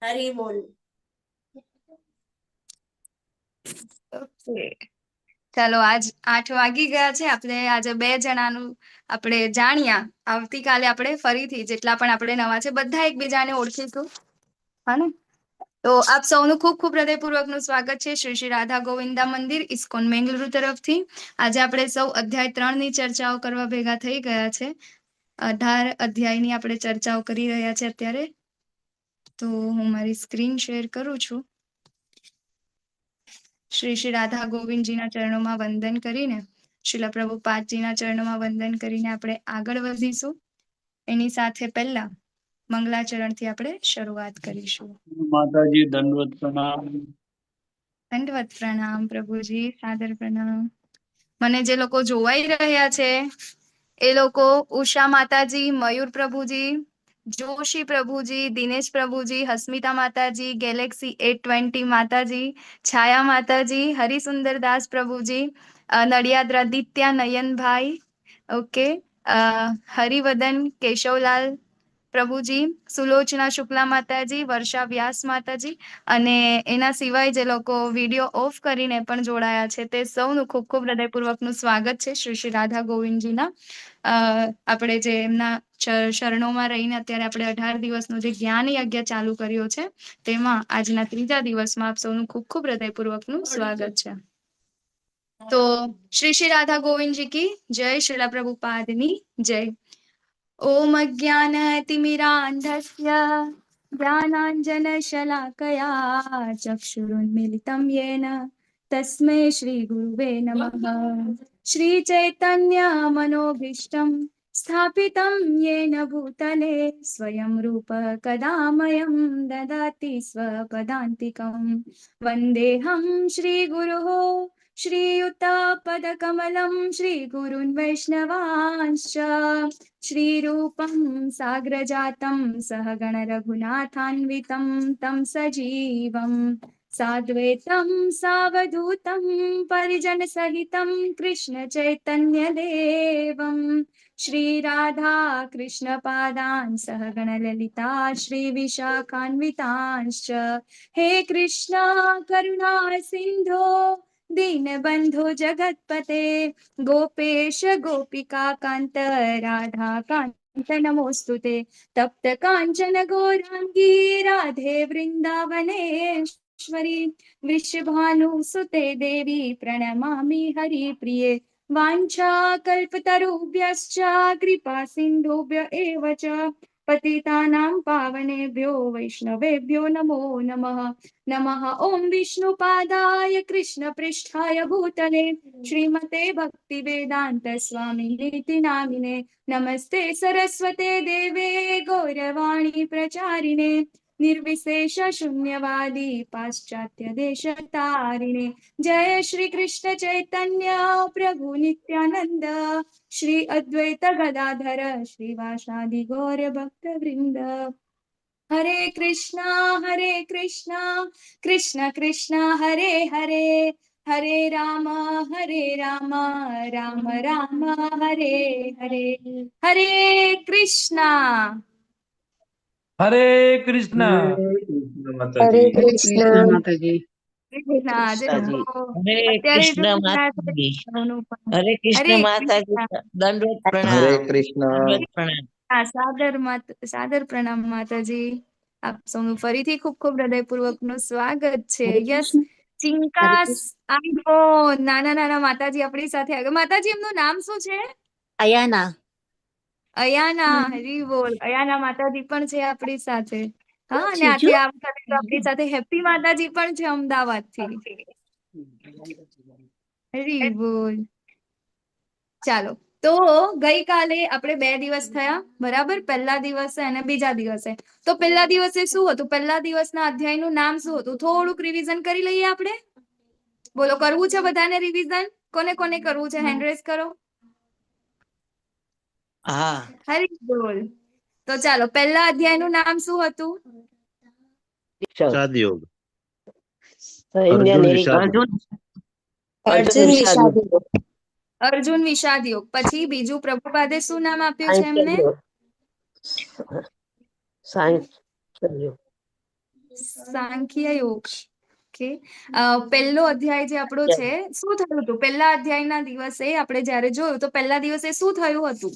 હરી બોલ. ઓકે, ચાલો આજ 8 વાગી ગયા છે. આપણે આજે 2 જણાનું આપણે જાણ્યા. આવતીકાલે આપણે ફરીથી જેટલા પણ આપણે નવા છે બધા એકબીજાને ઓળખીશું. હા ને? તો આપ સૌનું ખૂબ ખૂબ હૃદયપૂર્વકનું સ્વાગત છે શ્રી શ્રી રાધા ગોવિંદા મંદિર ઇસ્કોન બેંગલુરુ તરફથી. આજે આપણે સૌ અધ્યાય 3 ની ચર્ચાઓ કરવા ભેગા થઈ ગયા છે. 18 અધ્યાયની આપણે ચર્ચાઓ કરી રહ્યા છે અત્યારે. તો હું મારી સ્ક્રીન શેર કરું છું. શ્રી શ્રી રાધા ગોવિંદજીના ચરણોમાં વંદન કરીને, શ્રીલા પ્રભુપાદજીના ચરણોમાં વંદન કરીને આપણે આગળ વધીશું. એની સાથે પહેલા મંગલાચરણથી આપણે શરૂઆત કરીશું. માતાજી દંડવત પ્રણામ. દંડવત પ્રણામ પ્રભુજી, સાદર પ્રણામ. મને જે લોકો જોવાઈ રહ્યા છે એ લોકો ઉષા માતાજી, મયુર પ્રભુજી, જોશી પ્રભુજી, દિનેશ પ્રભુજી, હસ્મિતા માતાજી, ગેલેક્સી 820 માતાજી, છાયા માતાજી, હરિસુંદરદાસ પ્રભુજી, નડિયાદ દિત્યા નયનભાઈ, ઓકે, હરિવદન કેશવલાલ પ્રભુજી, સુલોચના શુક્લા માતાજી, વર્ષા વ્યાસ માતાજી, અને એના સિવાય જે લોકો વિડીયો ઓફ કરીને પણ જોડાયા છે તે સૌનું ખૂબ ખૂબ હૃદયપૂર્વકનું સ્વાગત છે શ્રી શ્રી રાધા ગોવિંદજીના. આપણે જે એમના શરણોમાં રહીને અત્યારે આપણે 18 દિવસનો જે જ્ઞાન યજ્ઞ ચાલુ કર્યો છે તેમાં આજના 3જા દિવસમાં આપ સૌનું ખૂબ ખૂબ હૃદયપૂર્વકનું સ્વાગત છે. તો શ્રી શ્રી રાધા ગોવિંદજી કી જય, શ્રીલા પ્રભુપાદની જય. ઓમ અજ્ઞાનતિમિરાંધસ્ય જ્ઞાનાંજનશલાકયા ચક્ષુરુન્મિલિतं येन तस्मै श्रीगुरुवे नमः. श्रीचैतन्यमनोभीष्टं स्थापितं येन भूतले स्वयं रूप कदा मह्यं ददाति स्वपदान्तिकं. वन्देऽहं श्रीगुरुः श्रीयुतपदकमलं श्रीगुरुन् वैष्णवांश्च श्रीरूपं साग्रजातं सहगण रघुनाथान्वितं तं सजीवं साद्वैतं सावधूतं परिजनसहितं कृष्ण चैतन्यदेवं श्रीराधा कृष्णपादान् सहगण ललिता श्रीविशाखान्वितांश्च. हे कृष्णा करुणा सिन्धो दीनबन्धो जगत्पते गोपेश गोपिका कान्त राधा कान्त नमोऽस्तुते. तप्त काञ्चन गौराङ्गी राधे वृन्दावनेश्वरी वृषभानुसुते देवी प्रणमामि हरिप्रिये. वाञ्छाकल्पतरुभ्यश्च कृपा सिन्धुभ्य एव च पतितानां पावनेभ्यो वैष्णवेभ्यो नमो नमः. नमः ॐ विष्णुपादाय कृष्णपृष्ठाय भूतले श्रीमते भक्तिवेदान्त स्वामिनीति नामिने. नमस्ते सरस्वते देवे गौरवाणी प्रचारिणे निर्विशेष शून्यवादी पाश्चात्य देशतारिणे. जय श्री कृष्ण चैतन्य प्रभु नित्यानंद श्री अद्वैत गदाधर श्रीवासादि गौर भक्त वृंद. हरे कृष्णा कृष्ण कृष्ण हरे हरे हरे राम राम राम हरे हरे. हरे कृष्णा. હરે કૃષ્ણ. હરે હરે કૃષ્ણ. કૃષ્ણ માતાજી. કૃષ્ણ. જે કૃષ્ણજી. લોકો હરે અત્યારે કૃષ્ણ જોડાયા છે માતાજી. તેમનું પણ હરે કૃષ્ણ હરે માતાજી. કૃષ્ણ. દંડવત હરે પ્રણામ. કૃષ્ણ. દંડવત પ્રણામ. સાદર પ્રણામ માતાજી. આપ સૌનું ફરીથી ખૂબ ખૂબ હૃદયપૂર્વકનું સ્વાગત છે. હરે યસ, કૃષ્ણ. હરે ચિંકાસ કૃષ્ણ. આઈફોન નાના નાના માતાજી આપણી સાથે આવ્યા. માતાજી એમનું નામ શું છે? અયાના. અયાના. હરી બોલ. અયાના માતાજી પણ છે આપણી સાથે. હા, અને જીજુ. આજે આપણી સાથે હેપી માતાજી પણ છે અમદાવાદ થી. હરી બોલ. ચાલો, તો ગઈકાલે આપણે 2 દિવસ થયા બરાબર, પહેલા દિવસે અને બીજા દિવસે. તો પહેલા દિવસે શું હતું? પહેલા દિવસના અધ્યાયનું નામ શું હતું? થોડુંક રિવિઝન કરી લઈએ આપણે. બોલો, કરવું છે બધાને રિવિઝન? કોને કોને કરવું છે? હેન્ડ રેઝ કરો. હા. હરી બોલ. તો ચાલો, પહેલા અધ્યાયનું નામ શું હતું? વિષાદ યોગ. અર્જુન વિષાદ યોગ. અર્જુન વિષાદ યોગ. અર્જુન વિષાદ યોગ. પછી બીજું પ્રભુપાદે શું નામ આપ્યું છે એમને? સાયન્સ યોગ. સાંખ્ય યોગ. ઓકે, પહેલો અધ્યાય જે આપણો છે, શું થયું હતું પહેલા અધ્યાયના દિવસે આપણે જ્યારે જોયું તો પહેલા દિવસે શું થયું હતું?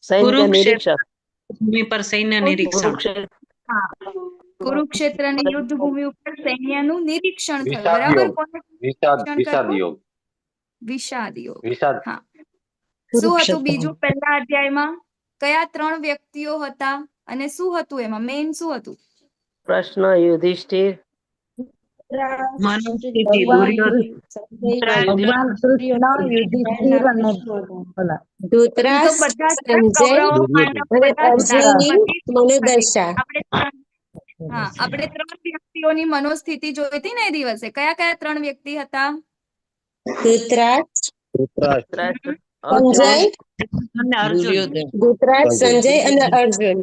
સૈન્ય કુરુક્ષેત્ર. નિરીક્ષક. ભૂમિ પર સૈન્ય નિરીક્ષણ. કુરુક્ષેત્ર. હા, કુરુક્ષેત્રની યુદ્ધ ભૂમિ ઉપર સૈન્યનું નિરીક્ષણ થયું. વિષાદ બરાબર, યોગ. કોને વિષાદ નિરીક્ષણ વિષાદ કર્યું? યોગ. વિષાદ યોગ. વિષાદ હા, શું હતું બીજું પહેલા અધ્યાયમાં? કયા 3 વ્યક્તિઓ હતા અને શું હતું એમાં મેઇન શું હતું? પ્રશ્ન યુધિષ્ઠિર. મનુષ્ય ભગવાન દુર્યોધન. ભગવાન કૃષ્ણ યુધિષ્ઠિર અને ઓલા ઈ તો ધૃતરાષ્ટ્ર, બધા જ સંજય કૌરવો દુર્યોધન. પાંડવો બધા જ હતા. અર્જુન, બધી મનુદશા. આપણે 3 વ્યક્તિઓની મનોસ્થિતિ જોઈ હતી ને એ દિવસે. કયા કયા 3 વ્યક્તિ હતા? ધૃતરાષ્ટ્ર, ધૃતરાષ્ટ્ર, સંજય, અને અર્જુન. ધૃતરાષ્ટ્ર, સંજય અને અર્જુન.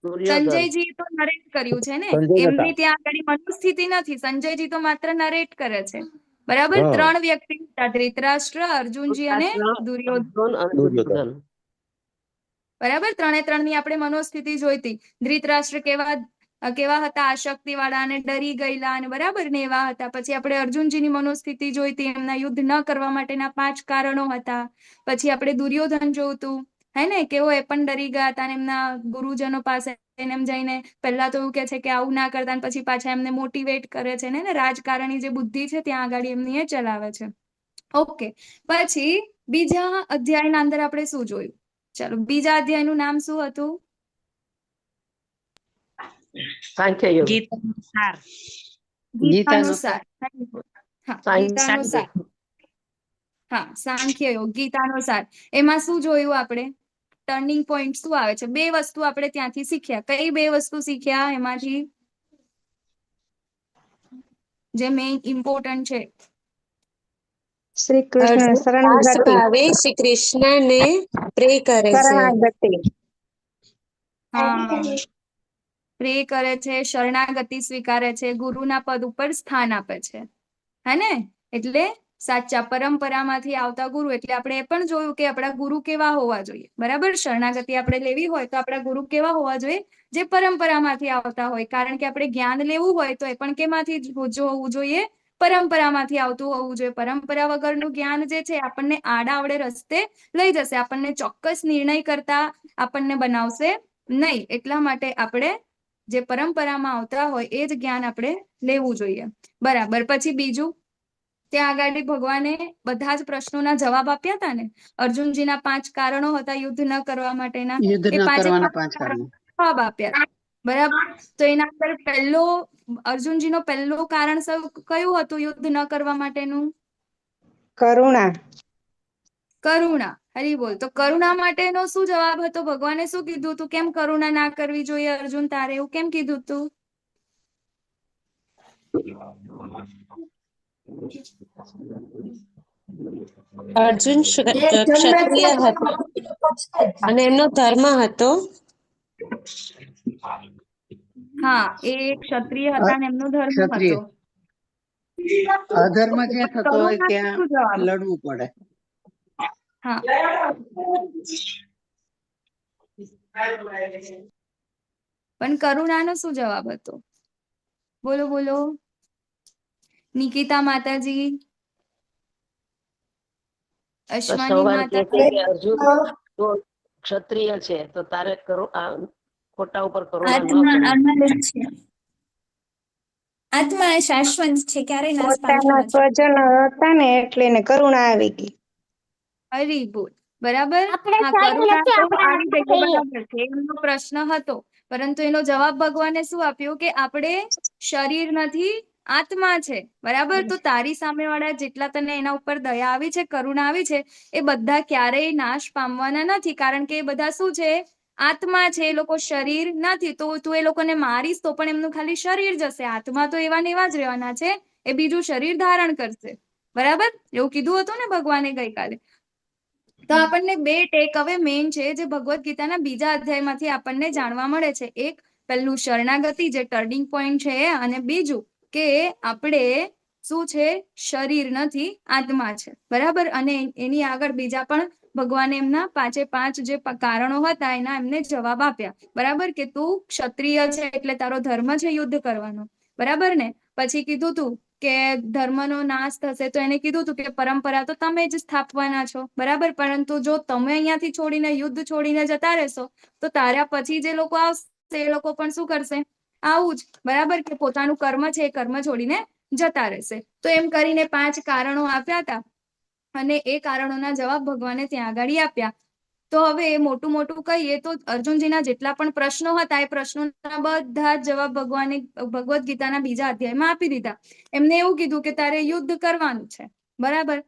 દુર્યોધન. સંજયજી તો નરેટ કર્યું છે ને, સંજય હતા. એમની ત્યાં આગળ મનોસ્થિતિ નથી. સંજયજી તો માત્ર નરેટ કરે છે. બરાબર, 3 વ્યક્તિ હતા, ધૃતરાષ્ટ્ર, અર્જુનજી અને દુર્યોધન. અર્જુન અને દુર્યોધન. બરાબર, 3 ની આપણે મનોસ્થિતિ જોઈ હતી. ધૃતરાષ્ટ્ર કેવા હતા? આસક્તિ વાળા અને ડરી ગયેલા અને બરાબર ને એવા હતા. પછી આપણે અર્જુનજીની મનોસ્થિતિ જોઈ હતી. એમના યુદ્ધ ન કરવા માટેના 5 કારણો હતા. પછી આપણે દુર્યોધન જોયું હતું, હે ને, કેવો એ પણ ડરી ગયા હતા અને એમના ગુરુજનો પાસે એમ જઈને પહેલા તો એવું કે છે કે આવું ના કરતા, અને પછી પાછા એમને મોટિવેટ કરે છે ને, રાજકારણી જે બુદ્ધિ છે ત્યાં આગળ એમની એ ચલાવે છે. ઓકે, પછી બીજા અધ્યાયના અંદર આપણે શું જોયું? ચાલો, બીજા અધ્યાયનું નામ શું હતું? સાંખ્ય યોગ. ગીતાનો સાર. ગીતાનો સાર. હા, ગીતાનો સાર. સાંખ્ય. હા, સાંખ્ય યોગ, ગીતાનો સાર. એમાં શું જોયું આપણે? ટર્નિંગ પોઈન્ટ શું આવે છે? 2 વસ્તુ આપણે ત્યાંથી શીખ્યા. કઈ 2 વસ્તુ શીખ્યા એમાંથી જે મેઇન ઇમ્પોર્ટન્ટ છે? શ્રી કૃષ્ણ અર્જુન દાસ શરણાગતિ ભાવે શ્રી કૃષ્ણને પ્રે કરે છે. શરણાગતિ હા, પ્રે કરે છે, શરણાગતિ સ્વીકારે છે, ગુરુના પદ ઉપર સ્થાન આપે છે, હે ને? એટલે સાચા પરંપરામાંથી આવતા ગુરુ. એટલે આપણે એ પણ જોયું કે આપણા ગુરુ કેવા હોવા જોઈએ. બરાબર, શરણાગતિ આપણે લેવી હોય તો આપણા ગુરુ કેવા હોવા જોઈએ? જે પરંપરામાંથી આવતા હોય. કારણ કે આપણે જ્ઞાન લેવું હોય તો એ પણ કેમાંથી હોવું જોઈએ? પરંપરામાંથી આવતું હોવું જોઈએ. પરંપરા વગરનું જ્ઞાન જે છે આપણને આડા અવડે રસ્તે લઈ જશે, આપણને ચોક્કસ નિર્ણય કરતા આપણને બનાવશે નહીં. એટલા માટે આપણે જે પરંપરામાં આવતા હોય એ જ જ્ઞાન આપણે લેવું જોઈએ. બરાબર, પછી બીજું, ત્યાં આગળ ભગવાને બધા જ પ્રશ્નોના જવાબ આપ્યા હતા ને. અર્જુનજીના 5 કારણો હતા યુદ્ધ ન કરવા માટેના. યુદ્ધ એ ન 5 કરવાના 5 કારણો. જવાબ આપ્યા. બરાબર, તો એના અંદર અર્જુનજીનો પહેલો કારણ કયું હતું યુદ્ધ ન કરવા માટેનું? કરુણા. કરુણા. હરી બોલ. તો કરુણા માટેનો શું જવાબ હતો? ભગવાને શું કીધું હતું? કેમ કરુણા ના કરવી જોઈએ અર્જુન તારે? એવું કેમ કીધું હતું? અર્જુન ક્ષત્રિય હતો અને એમનો ધર્મ હતો. હા, એ ક્ષત્રિય હતા અને એમનો ધર્મ ક્ષત્રિય. હતો. અધર્મ જ્યાં થતો હોય કરુણા ત્યાં શું જવાબ? લડવું પડે. હા, પણ કરુણાનો શું જવાબ હતો? બોલો બોલો, નિકિતા માતાજી, અશ્વાની ભગવાન કહે છે કે માતાજી. અર્જુન તો ક્ષત્રિય છે તો તારે ખોટા ઉપર કરુણા ન આત્મા કરવી. અનંત છે. આત્મા એ શાશ્વત છે, ક્યારેય નાશ પામતો પોતાના નથી. સ્વજનો હતા ને એટલે એને કરુણા આવી ગઈ. હરી બોલ. બરાબર, હા, કરુણા તો આવી ગઈ, બરાબર છે. એમનો પ્રશ્ન હતો, પરંતુ એનો જવાબ ભગવાને શું આપ્યો? કે આપણે શરીર નથી, આત્મા છે. બરાબર, તો તારી સામે વાળા જેટલા તને એના ઉપર દયા આવી છે, કરુણા આવી છે, એ બધા ક્યારેય નાશ પામવાના નથી. કારણ કે એ બધા શું છે? આત્મા છે. એ લોકો શરીર નથી. તો તું એ લોકોને મારીશ તો પણ એમનું ખાલી શરીર જશે. આત્મા તો એવા ને એવા જ રહેવાના છે, એ બીજું શરીર ધારણ કરશે. બરાબર, એવું કીધું હતું ને ભગવાને ગઈકાલે. તો આપણને 2 ટેક અવે મેઇન છે જે ભગવદ્ ગીતાના બીજા અધ્યાયમાંથી આપણને જાણવા મળે છે. એક, પહેલું શરણાગતિ જે ટર્નિંગ પોઈન્ટ છે, અને બીજું કે આપણે શું છે? શરીર નથી, આત્મા છે. બરાબર, અને એની આગળ બીજા પણ ભગવાને એમના 5 જે કારણો હતા એના એમને જવાબ આપ્યા, બરાબર, કે તું ક્ષત્રિય છે એટલે તારો ધર્મ છે યુદ્ધ કરવાનો, બરાબર ને. પછી કીધું તું કે ધર્મનો નાશ થશે, તો એને કીધું તું કે પરંપરા તો તમે જ સ્થાપવાના છો, બરાબર, પરંતુ જો તમે અહીંયાથી છોડીને યુદ્ધ છોડીને જતા રહેશો તો તારા પછી જે લોકો આવશે એ લોકો પણ શું કરશે, આવું જ, બરાબર, કે પોતાનું કર્મ છે એ કર્મ છોડીને જતા રહેશે. તો એમ કરીને 5 કારણો આપ્યા હતા અને એ કારણોના જવાબ ભગવાને ત્યાં આગળ આપ્યા. તો હવે મોટું મોટું કહીએ તો અર્જુનજીના જેટલા પણ પ્રશ્નો હતા એ પ્રશ્નોના બધા જ જવાબ ભગવાને ભગવદ્ ગીતાના બીજા અધ્યાયમાં આપી દીધા. એમને એવું કીધું કે તારે યુદ્ધ કરવાનું છે, બરાબર.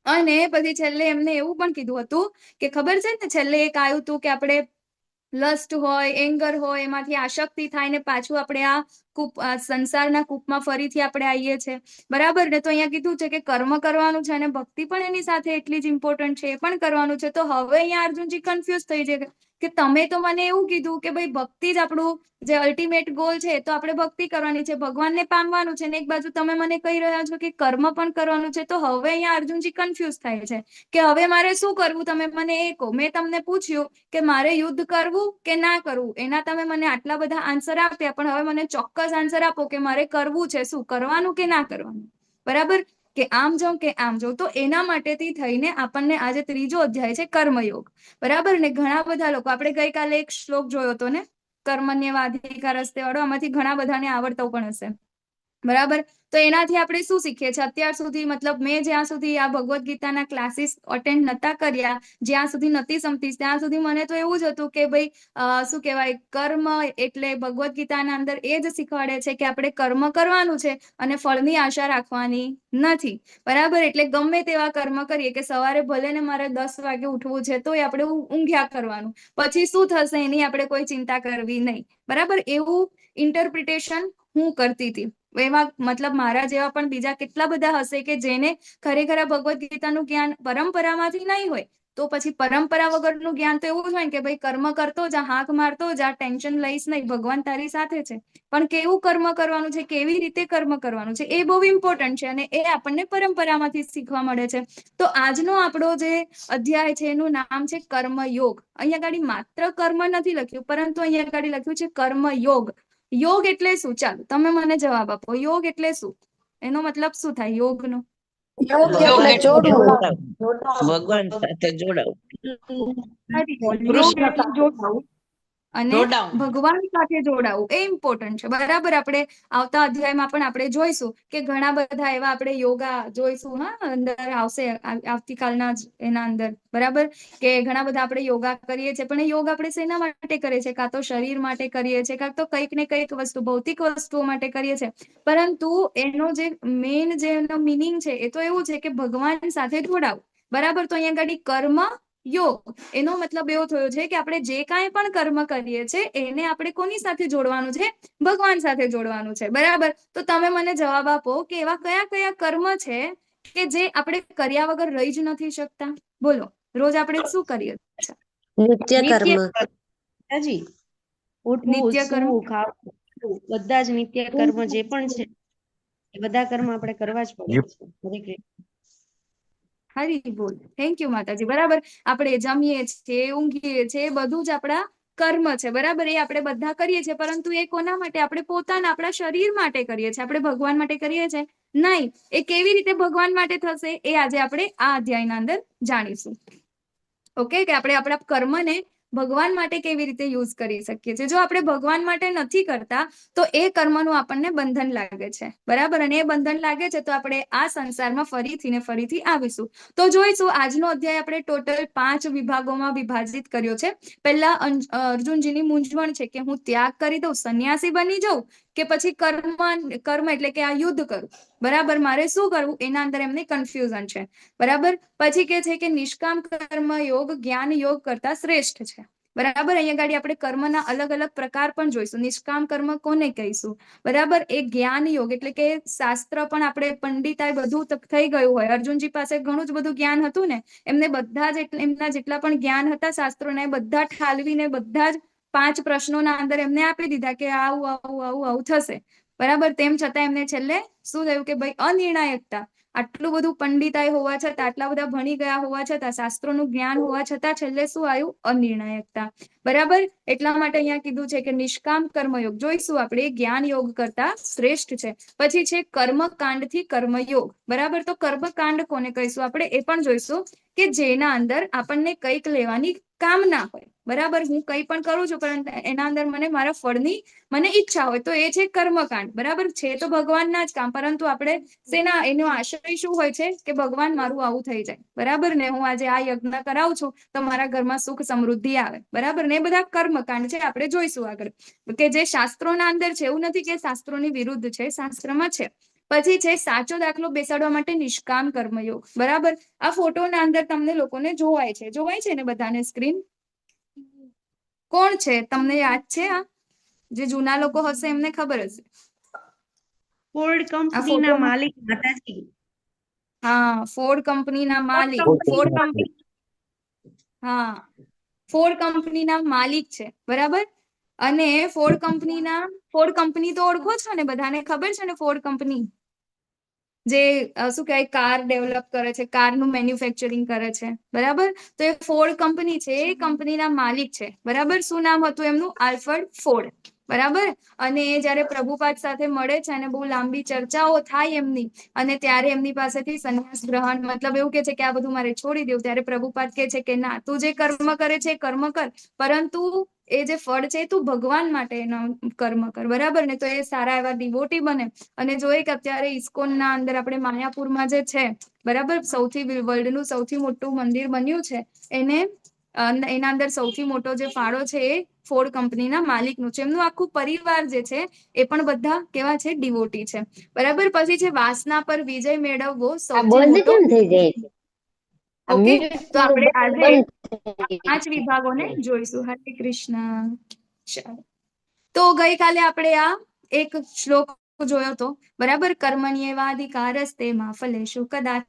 અને પછી છેલ્લે એમને એવું પણ કીધું હતું કે ખબર છે ને, છેલ્લે એક આવ્યું હતું કે આપણે લસ્ટ હોય, એંગર હોય, એમાંથી આસક્તિ થાય ને પાછું આપણે આ સંસારના કૂપમાં ફરીથી આપણે આવીએ છીએ, બરાબર ને. તો અહીંયા કીધું છે કે કર્મ કરવાનું છે અને ભક્તિ પણ એની સાથે એટલી જ ઇમ્પોર્ટન્ટ છે, એ પણ કરવાનું છે. તો હવે અહીંયા અર્જુનજી કન્ફ્યુઝ થઈ જાય કે તમે તો મને એવું કીધું કે ભાઈ ભક્તિ જ આપણું જે અલ્ટિમેટ ગોલ છે, તો આપણે ભક્તિ કરવાની છે, ભગવાનને પામવાનું છે, ને એક બાજુ તમે મને કહી રહ્યા છો કે કર્મ પણ કરવાનું છે. તો હવે અહીંયા અર્જુનજી કન્ફ્યુઝ થાય છે કે હવે મારે શું કરવું, તમે મને એ કહો. મેં તમને પૂછ્યું કે મારે યુદ્ધ કરવું કે ના કરવું, એના તમે મને આટલા બધા આન્સર આપ્યા, પણ હવે મને ચોક્કસ આન્સર આપો કે મારે કરવું છે શું, કરવાનું કે ના કરવાનું, બરાબર, કે આમ જાઉં કે આમ જાઉં. તો એના માટેથી થઈને આપણને આજે 3જો અધ્યાય છે કર્મયોગ, બરાબર ને. ઘણા બધા લોકો, આપણે ગઈકાલે એક શ્લોક જોયો હતો ને, કર્મણ્યવાધિકારસ્તે વાળો, આમાંથી ઘણા બધાને આવડતો પણ હશે, બરાબર. તો એનાથી આપણે શું શીખીએ છીએ અત્યાર સુધી, મતલબ મેં જ્યાં સુધી આ ભગવદ્ ગીતાના ક્લાસીસ અટેન્ડ નતા કર્યા, જ્યાં સુધી નથી સમતી, ત્યાં સુધી મને તો એવું જ હતું કે ભાઈ શું કહેવાય, કર્મ એટલે ભગવદ્ ગીતાના અંદર એ જ શીખવાડે છે કે આપણે કર્મ કરવાનું છે અને ફળની આશા રાખવાની નથી, બરાબર. એટલે ગમે તેવા કર્મ કરીએ, કે સવારે ભલે ને મારે 10 વાગે ઉઠવું છે તોય આપણે ઊંઘ્યા કરવાનું, પછી શું થશે એની આપણે કોઈ ચિંતા કરવી નહીં, બરાબર. એવું ઇન્ટરપ્રિટેશન હું કરતી હતી. એમાં મતલબ મારા જેવા પણ બીજા કેટલા બધા હશે કે જેને ખરેખર ભગવદ્ ગીતાનું જ્ઞાન પરંપરામાંથી નહીં હોય, તો પછી પરંપરા વગરનું જ્ઞાન તો એવું જ હોય કે ભાઈ કર્મ કરતો જા, હાંક મારતો જા, ટેન્શન લઈશ નહીં, ભગવાન તારી સાથે છે. પણ કેવું કર્મ કરવાનું છે, કેવી રીતે કર્મ કરવાનું છે, એ બહુ ઇમ્પોર્ટન્ટ છે અને એ આપણને પરંપરામાંથી શીખવા મળે છે. તો આજનો આપણો જે અધ્યાય છે એનું નામ છે કર્મયોગ. અહીંયા આગળ માત્ર કર્મ નથી લખ્યું, પરંતુ અહીંયા આગળ લખ્યું છે કર્મયોગ. યોગ એટલે શું? ચાલો તમે મને જવાબ આપો. યોગ એટલે શું? એનો મતલબ શું થાય યોગનો? યોગ એટલે જોડાવું. ભગવાન સાથે જોડાવું. યોગ એટલે જોડાવું અને જોડાવું. ભગવાન સાથે જોડાવું, એ ઇમ્પોર્ટન્ટ છે, બરાબર. આપણે આવતા અધ્યાયમાં પણ આપણે જોઈશું કે ઘણા બધા એવા આપણે યોગા જોઈશું, હા, અંદર આવશે આવતીકાલના જ એના અંદર, બરાબર, કે ઘણા બધા આપણે યોગા કરીએ છીએ, પણ એ યોગ આપણે શેના માટે કરીએ છીએ? કાં તો શરીર માટે કરીએ છીએ, કાં તો કંઈક ને કંઈક વસ્તુ ભૌતિક વસ્તુઓ માટે કરીએ છીએ, પરંતુ એનો જે મેઇન જે એનો મિનિંગ છે એ તો એવું છે કે ભગવાન સાથે જોડાવું, બરાબર. તો અહીંયા આગળ કર્મ યોગ, એનો મતલબ એવો થયો છે કે આપણે જે કાંઈ પણ કર્મ કરીએ છીએ એને આપણે કોની સાથે જોડવાનું છે? ભગવાન સાથે જોડવાનું છે, બરાબર. તો તમે મને જવાબ આપો કે એવા કયા કયા કર્મ છે કે જે આપણે કર્યા વગર રહી જ નથી શકતા? બોલો, રોજ આપણે શું કરીએ? નિત્ય કર્મ. જી, ઉઠવું, નિત્ય કર્મ. સૂવું, ખાવું, બધા જ નિત્ય કર્મ જે પણ છે એ બધા કર્મ આપણે કરવા જ પડે છે. હરે કૃષ્ણ. હરી બોલ. થેન્ક યુ માતાજી, બરાબર. આપણે જમીએ છીએ, ઊંઘીએ છીએ, બધું જ આપણા કર્મ છે, બરાબર. એ આપણે બધા કરીએ છીએ, પરંતુ એ કોના માટે? આપણે પોતાના આપણા શરીર માટે કરીએ છીએ. આપણે ભગવાન માટે કરીએ છીએ નહીં. એ કેવી રીતે ભગવાન માટે થશે એ આજે આપણે આ અધ્યાયના અંદર જાણીશું. ઓકે, કે આપણે આપણા કર્મને ભગવાન માટે કેવી રીતે યુઝ કરી શકીએ છીએ. જો આપણે ભગવાન માટે નથી કરતા તો એ કર્મનું આપણને બંધન લાગે છે, બરાબર. અને એ બંધન લાગે છે તો આપણે આ સંસારમાં ફરીથી ને ફરીથી આવીશું. તો જોઈશું આજનો અધ્યાય આપણે ટોટલ 5 વિભાગોમાં વિભાજિત કર્યો છે. પહેલા અર્જુનજીની મૂંઝવણ છે કે હું ત્યાગ કરી દઉં, સંન્યાસી બની જાઉં, કે પછી કર્મ એટલે કે આ યુદ્ધ કરું, બરાબર. મારે શું કરવું એના અંદર એમને કન્ફ્યુઝન છે, બરાબર. પછી કે છે કે નિષ્કામ કર્મ યોગ જ્ઞાન યોગ કરતા શ્રેષ્ઠ છે, બરાબર. અહીંયા ગાડી આપણે કર્મના અલગ અલગ પ્રકાર પણ જોઈશું. નિષ્કામ કર્મ કોને કહીશું, બરાબર. એ જ્ઞાન યોગ એટલે કે શાસ્ત્ર પણ આપણે પંડિતાઈ બધું થઈ ગયું હોય, અર્જુનજી પાસે ઘણું જ બધું જ્ઞાન હતું ને, એમને બધા જ એમના જેટલા પણ જ્ઞાન હતા શાસ્ત્રોને બધા ઠાલવીને બધા જ 5 પ્રશ્નોના અંદર એમને આપી દીધા કે આવું આવું આવું આવું થશે, બરાબર. તેમ છતાં એમને છેલ્લે શું થયું કે ભાઈ અનિર્ણાયકતા, આટલું બધું પંડિતાઈ હોવા છતાં, આટલા બધા ભણી ગયા હોવા છતાં, શાસ્ત્રોનું જ્ઞાન હોવા છતાં છેલ્લે શું આવ્યું? અનિર્ણાયકતા. બરાબર, એટલા માટે અહીંયા કીધું છે કે નિષ્કામ કર્મયોગ જોઈશું આપણે, જ્ઞાન યોગ કરતા શ્રેષ્ઠ છે. પછી છે કર્મકાંડ થી કર્મયોગ. બરાબર, તો કર્મકાંડ કોને કહીશું આપણે એ પણ જોઈશું કે જેના અંદર આપણને કંઈક લેવાની કામના હોય. બરાબર, હું કંઈ પણ કરું છું પરંતુ એના અંદર મને મારા ફળની મને ઈચ્છા હોય તો એ છે કર્મકાંડ. બરાબર છે તો ભગવાનના જ કામ, પરંતુ આપણે શેના એનો આશય શું હોય છે કે ભગવાન મારું આવું થઈ જાય. બરાબર ને, હું આજે આ યજ્ઞ કરાવું છું તો મારા ઘરમાં સુખ સમૃદ્ધિ આવે. બરાબર ને, એ બધા કર્મકાંડ છે, આપણે જોઈશું આગળ કે જે શાસ્ત્રોના અંદર છે. એવું નથી કે શાસ્ત્રોની વિરુદ્ધ છે, શાસ્ત્રમાં છે. પછી છે સાચો દાખલો બેસાડવા માટે નિષ્કામ કર્મયોગ. બરાબર, આ ફોટોના અંદર તમને લોકોને જોવાય છે ને બધાને સ્ક્રીન? કોણ છે તમને યાદ છે? આ જે જૂના લોકો હશે એમને ખબર હશે. ફોર્ડ આ કંપનીના ફોટોમાં માલિક માતાજી. હા, ફોર્ડ કંપનીના માલિક. ફોર્ડ કંપની, હા, ફોર્ડ કંપનીના માલિક છે. બરાબર, અને ફોર્ડ કંપની તો ઓળખો છો ને, બધાને ખબર છે ને ફોર્ડ કંપની જે શું કહેવાય કાર ડેવલપ કરે છે, કારનું મેન્યુફેક્ચરિંગ કરે છે. બરાબર, તો એ ફોર્ડ કંપની છે, એ કંપનીના માલિક છે. બરાબર, શું નામ હતું એમનું? Alfred Ford. બરાબર, અને જયારે પ્રભુપાદ સાથે મળે છે અને બહુ લાંબી ચર્ચાઓ થાય એમની, અને ત્યારે એમની પાસેથી સંન્યાસ ગ્રહણ મતલબ એવું કે છે કે આ બધું મારે છોડી દેવું. ત્યારે પ્રભુપાદ કે છે કે ના, તું જે કર્મ કરે છે એ કર્મ કર, પરંતુ એ જે ફળ છે તું ભગવાન માટે એનો કર્મ કર. બરાબર ને, તો એ સારા એવા ડિવોટી બને. અને જોઈએ કે અત્યારે ઇસ્કોનના અંદર આપણે માયાપુરમાં જે છે, બરાબર, વર્લ્ડનું સૌથી મોટું મંદિર બન્યું છે, એના અંદર સૌથી મોટો જે ફાળો છે એ ફોર્ડ કંપનીના માલિકનું છે. એમનું આખું પરિવાર જે છે એ પણ બધા કેવા છે? ડિવોટી છે. બરાબર, પછી છે વાસના પર વિજય મેળવવો આ સૌથી બંધ મોટો. કેમ થઈ જાય છે? આ ઓકે, મ્યુટ તો મારું આપણે આજે બંધ થઈ ગયું 5 વિભાગોને જોઈશું. હરે કૃષ્ણ. ચાલો, તો ગઈકાલે આપણે આ એક શ્લોક જોયો તો. બરાબર, કર્મણ્યેવાધિકારસ્તે માં ફલેષુ કદાચન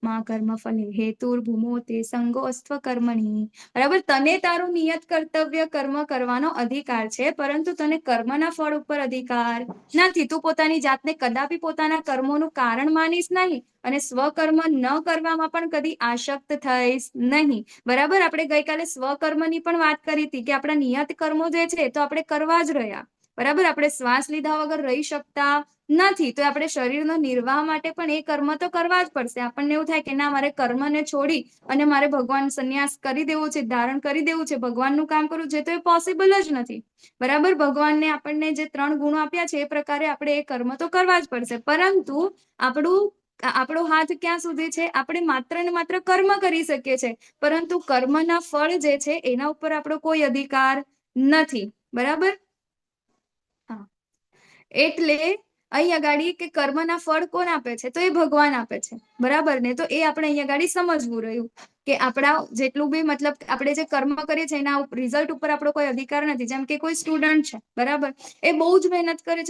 માં કર્મ ફલે હેતુર્ભૂમો તે સંગોસ્ત્વ કર્મણી. બરાબર, તને તારું નિયત કર્તવ્ય કર્મ કરવાનો અધિકાર છે, પરંતુ તને કર્મના ફળ ઉપર અધિકાર નથી. તું પોતાની જાતને કદાપી પોતાના કર્મોનું કારણ માનીશ નહીં, અને સ્વકર્મ ન કરવામાં પણ કદી આસક્ત થઈશ નહીં. બરાબર, આપણે ગઈકાલે સ્વકર્મની પણ વાત કરી હતી કે આપણા નિયત કર્મો જે છે તો આપણે કરવા જ રહ્યા. બરાબર, આપણે શ્વાસ લીધા વગર રહી શકતા નથી, તો આપણે શરીરનો નિર્વાહ માટે પણ એ કર્મ તો કરવા જ પડશે. આપણને એવું થાય કે ના, મારે કર્મને છોડી અને મારે ભગવાન સંન્યાસ કરી દેવું છે, ધારણ કરી દેવું છે, ભગવાનનું કામ કરવું છે, તો એ પોસિબલ જ નથી. બરાબર, ભગવાનને આપણને જે 3 ગુણો આપ્યા છે એ પ્રકારે આપણે એ કર્મ તો કરવા જ પડશે. પરંતુ આપણો હાથ ક્યાં સુધી છે? આપણે માત્ર ને માત્ર કર્મ કરી શકીએ છીએ, પરંતુ કર્મના ફળ જે છે એના ઉપર આપણો કોઈ અધિકાર નથી. બરાબર, હા, એટલે અહીં આગાડી કે કર્મના ફળ કોણ આપે છે? તો એ ભગવાન આપે છે. બરાબર ને, તો એ આપણે અહીં આગાડી સમજવું રહ્યું કે આપણા જેટલું બી મતલબ આપણે જે કર્મ કરીએ છીએ એના રિઝલ્ટ ઉપર આપણો કોઈ અધિકાર નથી. જેમ કે કોઈ સ્ટુડન્ટ છે, બરાબર, એ બહુ જ મહેનત કરે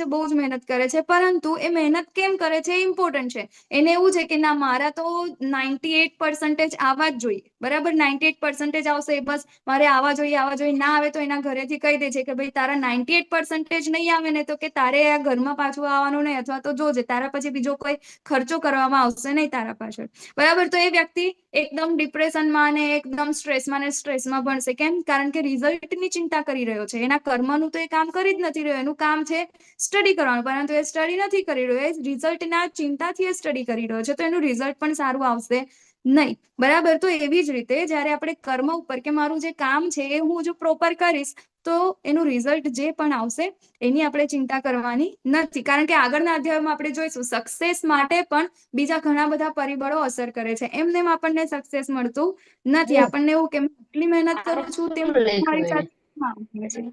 છે, પરંતુ એ મહેનત કેમ કરે છે એ ઇમ્પોર્ટન્ટ છે. એને એવું છે કે ના, મારા તો 98% આવવા જ જોઈએ. બરાબર, 98% આવશે બસ, મારે આવવા જોઈએ. ના આવે તો એના ઘરેથી કહી દે છે કે ભાઈ તારા 98% નહીં આવે ને તો કે તારે આ ઘરમાં પાછું આવવાનું નહીં, અથવા તો જોજે તારા પછી બીજો કોઈ ખર્ચો કરવામાં આવશે નહીં તારા પાછળ. બરાબર, તો એ વ્યક્તિ એકદમ ડિપ્રેશનમાં અને એકદમ સ્ટ્રેસમાં ભણશે. કેમ? કારણ કે રિઝલ્ટની ચિંતા કરી રહ્યો છે. એના કર્મનું તો એ કામ કરી જ નથી રહ્યો, એનું કામ છે સ્ટડી કરવાનું, પરંતુ એ સ્ટડી નથી કરી રહ્યો, એ રિઝલ્ટના ચિંતાથી એ સ્ટડી કરી રહ્યો છે, તો એનું રિઝલ્ટ પણ સારું આવશે નહીં. બરાબર, તો એવી જ રીતે જયારે આપણે કર્મ ઉપર કે મારું જે કામ છે એ હું જો પ્રોપર કરીશ તો એનું રિઝલ્ટ જે પણ આવશે એની આપણે ચિંતા કરવાની નથી. કારણ કે આગળના અધ્યાયમાં આપણે જોઈશું સક્સેસ માટે પણ બીજા ઘણા બધા પરિબળો અસર કરે છે. એમને આપણને સક્સેસ મળતું નથી. આપણને એવું કે એટલી મહેનત કરું છું તેમ મારી સાથે.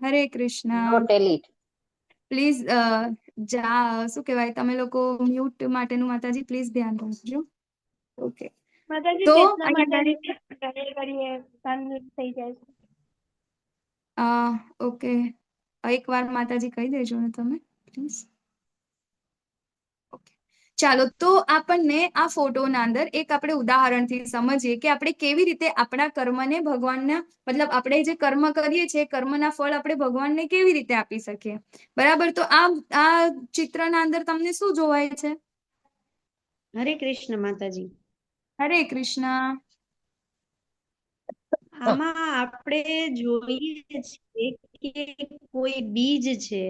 હરે કૃષ્ણ. પ્લીઝ શું કહેવાય, તમે લોકો મ્યુટ માટેનું માતાજી પ્લીઝ ધ્યાન રાખજો. ઓકે, તો ઓકે, એકવાર માતાજી કહી દેજો ને તમે પ્લીઝ. ઓકે, ચાલો, તો આપણને આ ફોટોના અંદર એક આપણે ઉદાહરણથી સમજીએ કે આપણે કેવી રીતે આપણા કર્મને ભગવાનના મતલબ આપણે જે કર્મ કરીએ છીએ કર્મના ફળ આપણે ભગવાનને કેવી રીતે આપી શકીએ. બરાબર, તો આ ચિત્રના અંદર તમને શું જોવાય છે? હરે કૃષ્ણ માતાજી. હરે કૃષ્ણ. આમાં આપણે જોઈએ છીએ કે કોઈ બીજ છે,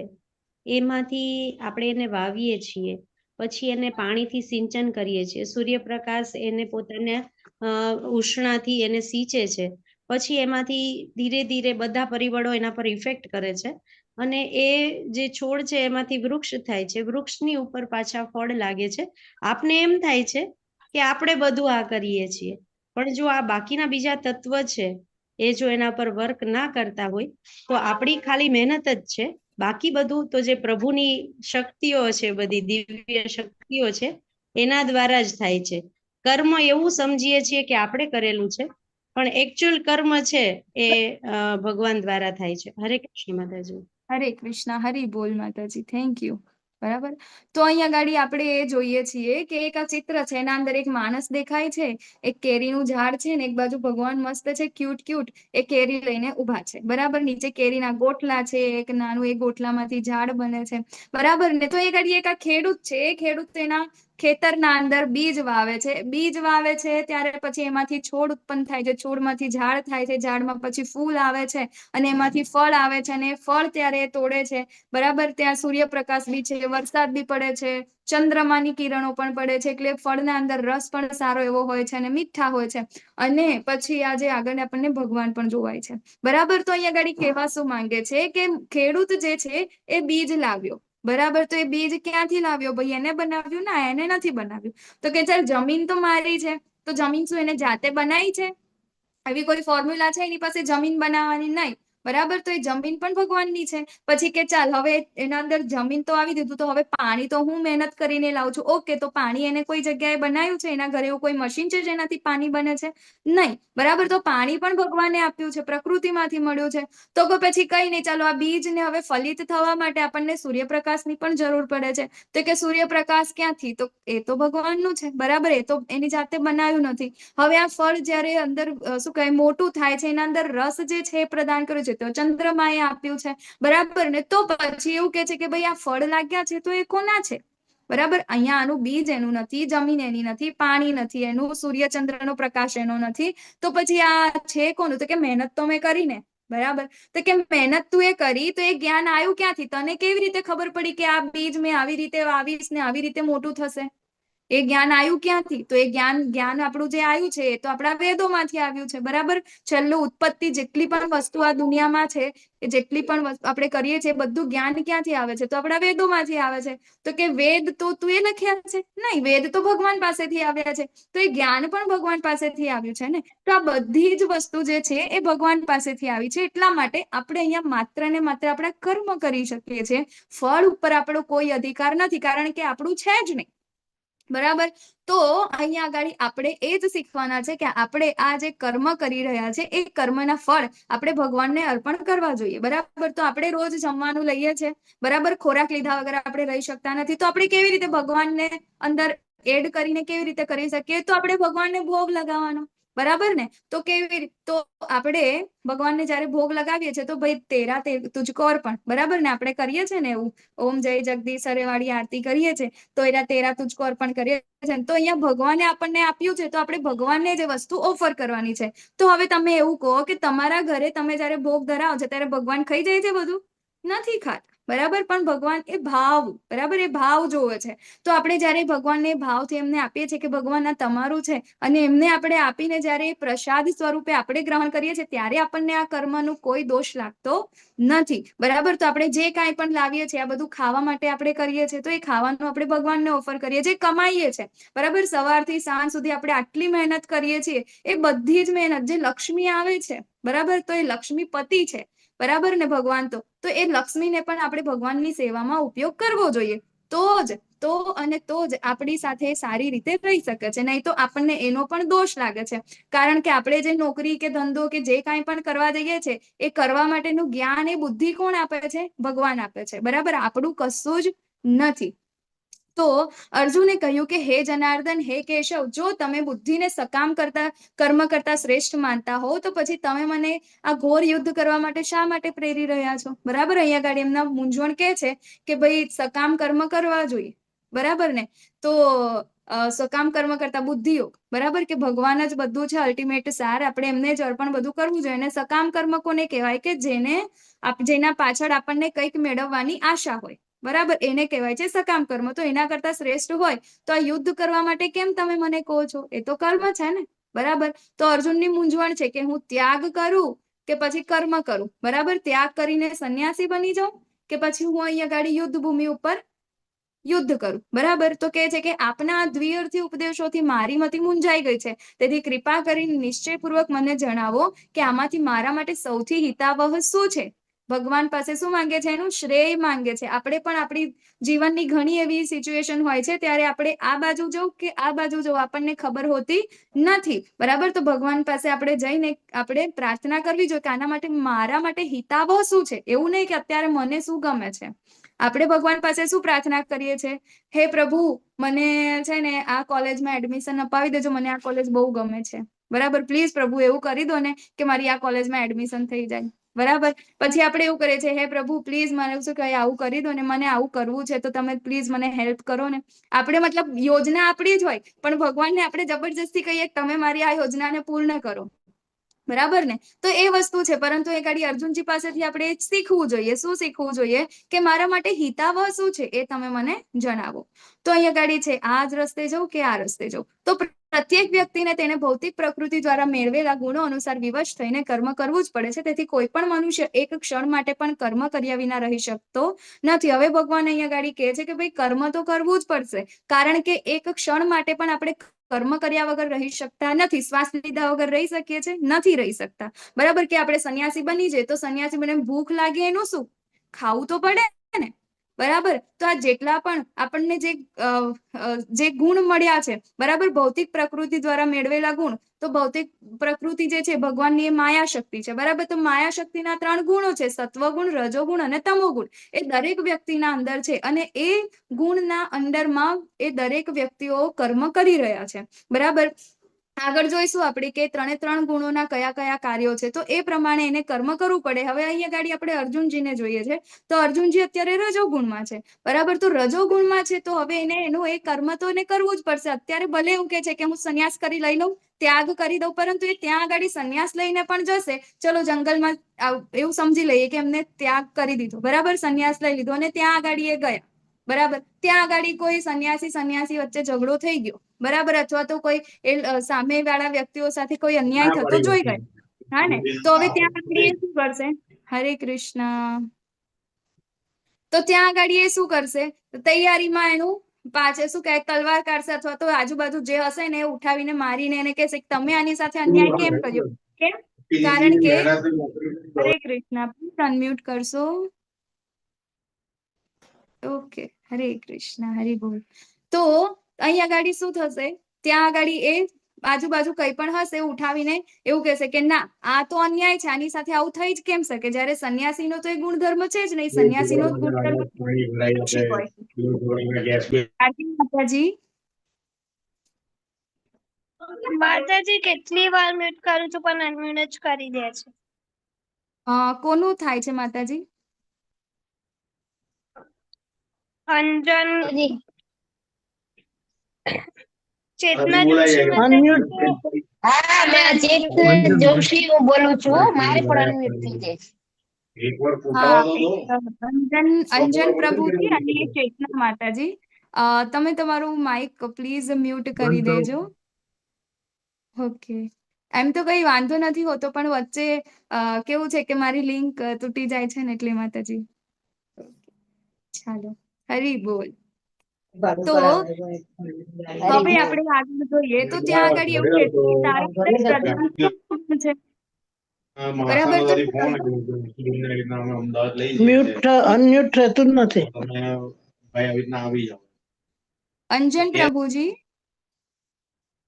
એમાંથી આપણે એને વાવીએ છીએ, પછી એને પાણીથી સિંચન કરીએ છીએ, સૂર્યપ્રકાશ એને પોતાના ઉષ્ણાથી એને સિંચે છે, પછી એમાંથી ધીરે ધીરે બધા પરિબળો એના પર ઇફેક્ટ કરે છે અને એ જે છોડ છે એમાંથી વૃક્ષ થાય છે, વૃક્ષની ઉપર પાછા ફળ લાગે છે. આપને એમ થાય છે કે આપણે બધું આ કરીએ છીએ, પણ જો આ બાકીના બીજા તત્વ છે એ જો એના પર વર્ક ના કરતા હોય તો આપણી ખાલી મહેનત જ છે, બાકી બધું તો જે પ્રભુની શક્તિઓ છે, બધી દિવ્ય શક્તિઓ છે, એના દ્વારા જ થાય છે. કર્મ એવું સમજીએ છીએ કે આપણે કરેલું છે, પણ એકચ્યુઅલ કર્મ છે એ ભગવાન દ્વારા થાય છે. હરે કૃષ્ણ માતાજી. હરે કૃષ્ણ. હરી બોલ માતાજી. Thank you. બરાબર. તો અહીંયા ગાડી આપણે એ જોઈએ છીએ કે એક આ ચિત્ર છે, એના અંદર એક માણસ દેખાય છે, એક કેરીનું ઝાડ છે ને એક બાજુ ભગવાન મસ્ત છે, ક્યુટ ક્યુટ એ કેરી લઈને ઊભા છે. બરાબર. નીચે કેરીના ગોટલા છે, એક નાનું એ ગોટલામાંથી ઝાડ બને છે. બરાબર ને. તો એ ગાડી એક આ ખેડૂત છે, એ ખેડૂત એના ખેતરના અંદર બીજ વાવે છે. બીજ વાવે છે ત્યારે પછી એમાંથી છોડ ઉત્પન્ન થાય છે, છોડમાંથી ઝાડ થાય છે, ઝાડમાં પછી ફૂલ આવે છે અને એમાંથી ફળ આવે છે અને ફળ ત્યારે તોડે છે. બરાબર. ત્યાં સૂર્યપ્રકાશ બી છે, વરસાદ બી પડે છે, ચંદ્રમાની કિરણો પણ પડે છે, એટલે ફળના અંદર રસ પણ સારો એવો હોય છે અને મીઠા હોય છે. અને પછી આજે આગળ આપણને ભગવાન પણ જોવાય છે. બરાબર. તો અહીંયા ગાડી કહેવા શું માંગે છે કે ખેડૂત જે છે એ બીજ લાવ્યો. બરાબર. તો એ બીજ ક્યાંથી લાવ્યો? ભાઈ એને બનાવ્યું? ના, એને નથી બનાવ્યું. તો કે ચાલ જમીન તો મારી છે, તો જમીન શું એને જાતે બનાવી છે? એવી કોઈ ફોર્મ્યુલા છે એની પાસે જમીન બનાવવાની? નહીં. બરાબર. તો એ જમીન પણ ભગવાનની છે. પછી કે ચાલ હવે એના અંદર જમીન તો આવી દીધું, તો હવે પાણી તો હું મહેનત કરીને લાવું છું. ઓકે. તો પાણી એને કોઈ જગ્યાએ બનાવ્યું છે? એના ઘરે એવું કોઈ મશીન છે જેનાથી પાણી બને છે? નહીં. બરાબર. તો પાણી પણ ભગવાને આપ્યું છે, પ્રકૃતિમાંથી મળ્યું છે. તો પછી કઈ નહીં, ચાલો આ બીજને હવે ફલિત થવા માટે આપણને સૂર્યપ્રકાશની પણ જરૂર પડે છે. તો કે સૂર્યપ્રકાશ ક્યાંથી? તો એ તો ભગવાનનું છે. બરાબર. એ તો એની જાતે બનાવ્યું નથી. હવે આ ફળ જ્યારે અંદર શું કહે મોટું થાય છે, એના અંદર રસ જે છે એ પ્રદાન કર્યું છે, તો ચંદ્રમાએ આપ્યું છે. બરાબર ને. તો પછી એવું કે છે કે ભાઈ આ ફળ લાગ્યા છે તો એ કોના છે? બરાબર. અહીંયા આનું બીજ એનું નથી, જમીન એની નથી, પાણી નથી એનું, સૂર્યચંદ્રનો પ્રકાશ એનો નથી, તો પછી આ છે કોનું? તો કે મહેનત તો મેં કરીને. બરાબર. તો કે મહેનત તું એ કરી, તો એ જ્ઞાન આવ્યું ક્યાંથી? તને કેવી રીતે ખબર પડી કે આ બીજ મેં આવી રીતે વાવીશ ને આવી રીતે મોટું થશે? એ જ્ઞાન આવ્યું ક્યાંથી? તો એ જ્ઞાન આપણું જે આવ્યું છે એ તો આપણા વેદોમાંથી આવ્યું છે. બરાબર. છેલ્લું ઉત્પત્તિ જેટલી પણ વસ્તુ આ દુનિયામાં છે, એ જેટલી પણ આપણે કરીએ છીએ બધું જ્ઞાન ક્યાંથી આવે છે? તો આપણા વેદોમાંથી આવે છે. તો કે વેદ તો તું એ લખ્યા છે? નહીં. વેદ તો ભગવાન પાસેથી આવ્યા છે. તો એ જ્ઞાન પણ ભગવાન પાસેથી આવ્યું છે ને. તો આ બધી જ વસ્તુ જે છે એ ભગવાન પાસેથી આવી છે. એટલા માટે આપણે અહીંયા માત્ર ને માત્ર આપણા કર્મ કરી શકીએ છીએ. ફળ ઉપર આપણો કોઈ અધિકાર નથી, કારણ કે આપણું છે જ નહીં. બરાબર. તો અહીંયા આગળ આપણે એ જ શીખવાના છે કે આપણે આ જે કર્મ કરી રહ્યા છે એ કર્મના ફળ આપણે ભગવાનને અર્પણ કરવા જોઈએ. બરાબર. તો આપણે રોજ જમવાનું લઈએ છીએ. બરાબર. ખોરાક લીધા વગર આપણે રહી શકતા નથી. તો આપણે કેવી રીતે ભગવાનને અંદર એડ કરીને કેવી રીતે કરી શકીએ? તો આપણે ભગવાનને ભોગ લગાવવાનો. બરાબર ને. તો કેવી તો આપણે ભગવાનને જયારે ભોગ લગાવીએ છીએ તો ભાઈ તેરા તુજકો અર્પણ. બરાબર ને. આપણે કરીએ છીએ ને એવું, ઓમ જય જગદીશ હરે વાળી આરતી કરીએ છીએ, તો એના તેરા તુજકો અર્પણ કરીએ છીએ. તો અહીંયા ભગવાને આપણને આપ્યું છે, તો આપણે ભગવાનને જે વસ્તુ ઓફર કરવાની છે. તો હવે તમે એવું કહો કે તમારા ઘરે તમે જયારે ભોગ ધરાવો છો ત્યારે ભગવાન ખાઈ જાય છે? બધું નથી ખાતા. બરાબર. પણ ભગવાન એ ભાવ, બરાબર, એ ભાવ જોવે છે. તો આપણે જયારે ભગવાનને ભાવથી એમને આપીએ છીએ કે ભગવાન આ તમારું છે, અને એમને આપણે આપીને જયારે પ્રસાદ સ્વરૂપે આપણે ગ્રહણ કરીએ છીએ, ત્યારે આપણને આ કર્મનું કોઈ દોષ લાગતો નથી. બરાબર. તો આપણે જે કાંઈ પણ લાવીએ છીએ આ બધું ખાવા માટે આપણે કરીએ છીએ, તો એ ખાવાનું આપણે ભગવાનને ઓફર કરીએ છીએ, કમાઈએ છીએ. બરાબર. સવારથી સાંજ સુધી આપણે આટલી મહેનત કરીએ છીએ, એ બધી જ મહેનત જે લક્ષ્મી આવે છે, બરાબર, તો એ લક્ષ્મીપતિ છે. બરાબર ને. ભગવાન તો એ લક્ષ્મીને પણ આપણે ભગવાનની સેવામાં ઉપયોગ કરવો જોઈએ. તો જ આપણી સાથે સારી રીતે રહી શકે છે. નહીં તો આપણને એનો પણ દોષ લાગે છે. કારણ કે આપણે જે નોકરી કે ધંધો કે જે કાંઈ પણ કરવા જઈએ છીએ એ કરવા માટેનું જ્ઞાન એ બુદ્ધિ કોણ આપે છે? ભગવાન આપે છે. બરાબર. આપણું કશું જ નથી. તો અર્જુને કહ્યું કે હે જનાર્દન, હે કેશવ, જો તમે બુદ્ધિને સકામ કરતા કર્મ કરતા શ્રેષ્ઠ માનતા હો, તો પછી તમે મને આ ઘોર યુદ્ધ કરવા માટે શા માટે પ્રેરી રહ્યા છો? બરાબર. અહીંયા ગાડી એમના મૂંઝવણ કે છે કે ભાઈ સકામ કર્મ કરવા જોઈએ. બરાબર ને. તો સકામ કર્મ કરતા બુદ્ધિ યોગ, બરાબર, કે ભગવાન જ બધું છે, અલ્ટિમેટ સાર, આપણે એમને જ અર્પણ બધું કરવું જોઈએ. અને સકામ કર્મ કોને કહેવાય? કે જેના પાછળ આપણને કંઈક મેળવવાની આશા હોય, બરાબર, એને કહેવાય છે સકામ કર્મ. તો એના કરતા શ્રેષ્ઠ હોય તો આ યુદ્ધ કરવા માટે કેમ તમે મને કહો છો? એ તો કર્મ છે ને, બરાબર. તો અર્જુનની મૂંઝવણ છે કે હું ત્યાગ કરું કે પછી કર્મ કરું, બરાબર, ત્યાગ કરીને સંન્યાસી બની જાઉં કે પછી હું અહીંયા ગાડી યુદ્ધ ભૂમિ ઉપર યુદ્ધ કરું, બરાબર. તો કહે છે કે આપના દ્વિઅર્થી ઉપદેશોથી મારી મતિ મૂંઝાઈ ગઈ છે, તેથી કૃપા કરીને નિશ્ચયપૂર્વક મને જણાવો કે આમાંથી મારા માટે સૌથી હિતાવહ શું છે? ભગવાન પાસે શું માંગે છે? એનું શ્રેય માંગે છે. આપણે પણ આપણી જીવનની ઘણી એવી સિચ્યુએશન હોય છે ત્યારે આપણે આ બાજુ જવું કે આ બાજુ જવું આપણને ખબર હોતી નથી, બરાબર. તો ભગવાન પાસે આપણે જઈને આપણે પ્રાર્થના કરવી જોઈએ કે આના માટે મારા માટે હિતાવહ શું છે. એવું નહીં કે અત્યારે મને શું ગમે છે. આપણે ભગવાન પાસે શું પ્રાર્થના કરીએ છીએ? હે પ્રભુ, મને છે ને આ કોલેજમાં એડમિશન અપાવી દેજો, મને આ કોલેજ બહુ ગમે છે, બરાબર, પ્લીઝ પ્રભુ એવું કરી દો ને કે મારી આ કોલેજમાં એડમિશન થઈ જાય, બરાબર. પછી આપણે એવું કરીએ છીએ, હે પ્રભુ પ્લીઝ મને શું કહે આવું કરી દો ને, મને આવું કરવું છે તો તમે પ્લીઝ મને હેલ્પ કરો ને. આપણે મતલબ યોજના આપણી જ હોય પણ ભગવાનને આપણે જબરજસ્તી કહીએ તમે મારી આ યોજનાને પૂર્ણ કરો, બરાબર ને. તો એ વસ્તુ છે. પરંતુ એ ગાડી અર્જુનજી પાસેથી આપણે શીખવું જોઈએ. શું શીખવું જોઈએ? કે મારા માટે હિતાવહ શું છે એ તમે મને જણાવો. તો અહીંયા ગાડી છે આ જ રસ્તે જવું કે આ રસ્તે જવું. તો પ્રત્યેક વ્યક્તિને તેને ભૌતિક પ્રકૃતિ દ્વારા મેળવેલા ગુણો અનુસાર વિવશ થઈને કર્મ કરવું જ પડે છે. તેથી કોઈ પણ મનુષ્ય એક ક્ષણ માટે પણ કર્મ કર્યા વિના રહી શકતો નથી. હવે ભગવાન અહીંયા ગાડી કહે છે કે ભાઈ કર્મ તો કરવું જ પડશે, કારણ કે એક ક્ષણ માટે પણ આપણે કર્મ કર્યા વગર રહી શકતા નથી. શ્વાસ લીધા વગર રહી શકીએ છીએ? નથી રહી શકતા, બરાબર. કે આપણે સંન્યાસી બની જાય તો સંન્યાસી બને ભૂખ લાગે એનું શું? ખાવું તો પડે ને, બરાબર. તો આ જેટલા પણ આપણને જે ગુણ મળ્યા છે, બરાબર, ભૌતિક પ્રકૃતિ દ્વારા મેળવેલા ગુણ, તો ભૌતિક પ્રકૃતિ જે છે ભગવાનની એ માયા શક્તિ છે, બરાબર. તો માયા શક્તિના 3 ગુણો છે, સત્વગુણ, રજોગુણ અને તમોગુણ. એ દરેક વ્યક્તિના અંદર છે અને એ ગુણના અંદરમાં એ દરેક વ્યક્તિઓ કર્મ કરી રહ્યા છે, બરાબર. આગળ જોઈશું આપણે કે 3 ગુણોના કયા કયા કાર્યો છે, તો એ પ્રમાણે એને કર્મ કરવું પડે. હવે અહીંયા ગાડી આપણે અર્જુનજીને જોઈએ છે તો અર્જુનજી અત્યારે રજોગુણમાં છે, બરાબર. તો રજોગુણમાં છે તો હવે એનું એ કર્મ તો એને કરવું જ પડશે. અત્યારે ભલે એવું કે છે કે હું સંન્યાસ કરી લઈ લઉં, ત્યાગ કરી દઉં, પરંતુ એ ત્યાં આગળ સંન્યાસ લઈને પણ જશે. ચલો જંગલમાં એવું સમજી લઈએ કે એમને ત્યાગ કરી દીધો, બરાબર, સંન્યાસ લઈ લીધો અને ત્યાં આગળ એ ગયા, બરાબર. ત્યાં આગળ કોઈ સંન્યાસી વચ્ચે ઝઘડો થઈ ગયો, બરાબર, અથવા તો કોઈ સામે વાળા વ્યક્તિઓ સાથે કોઈ અન્યાય થતો જોઈ ગયો, હા ને. તો હવે ત્યાં આગળ એ શું કરશે? હરે કૃષ્ણ. તો ત્યાં આગળ એ શું કરશે? તૈયારીમાં એનું પાછે શું કહે તલવાર કાઢશે અથવા તો આજુબાજુ જે હશે ને એ ઉઠાવીને મારીને એને કહેશે કે તમે આની સાથે અન્યાય કેમ કર્યો? કેમ? કારણ કે હરે કૃષ્ણ, પ્લીઝ અનમ્યુટ કરશો. ઓકે, હરે કૃષ્ણ, હરિ બોલ. તો અહીંયા ગાડી શું થશે? ત્યાં આગળ એ આજુબાજુ કઈ પણ હશે ઉઠાવીને એવું કહેશે કે ના આ તો અન્યાય છે, આની સાથે આવું થઈ જ કેમ શકે? જયારે સંન્યાસીનો તો એ ગુણધર્મ છે જ નહીં. સંન્યાસીનો ગુણધર્મ માતાજી માતાજી કેટલી વાર મ્યુટ કરું છું પણ અનમ્યુટ જ કરી દે છે. કોનું થાય છે માતાજી? અંજન ચેતના જોશી હા મેં ચેતના જોશી હું બોલું છું, મારે પણ અનમ્યુટ થઈ જાય. અંજન પ્રભુજી અને ચેતના માતાજી, તમે તમારું માઇક પ્લીઝ મ્યુટ કરી દેજો. ઓકે, એમ તો કઈ વાંધો નથી હોતો પણ વચ્ચે કેવું છે કે મારી લિંક તૂટી જાય છે ને એટલે માતાજી. ચાલો, હરી બોલ. તો હવે આપણે આગળ જોઈએ તો ત્યાં આગળ એવું છે કે તારા છે, બરાબર. અનમ્યુટ રહેતું જ નથી. અંજન પ્રભુજી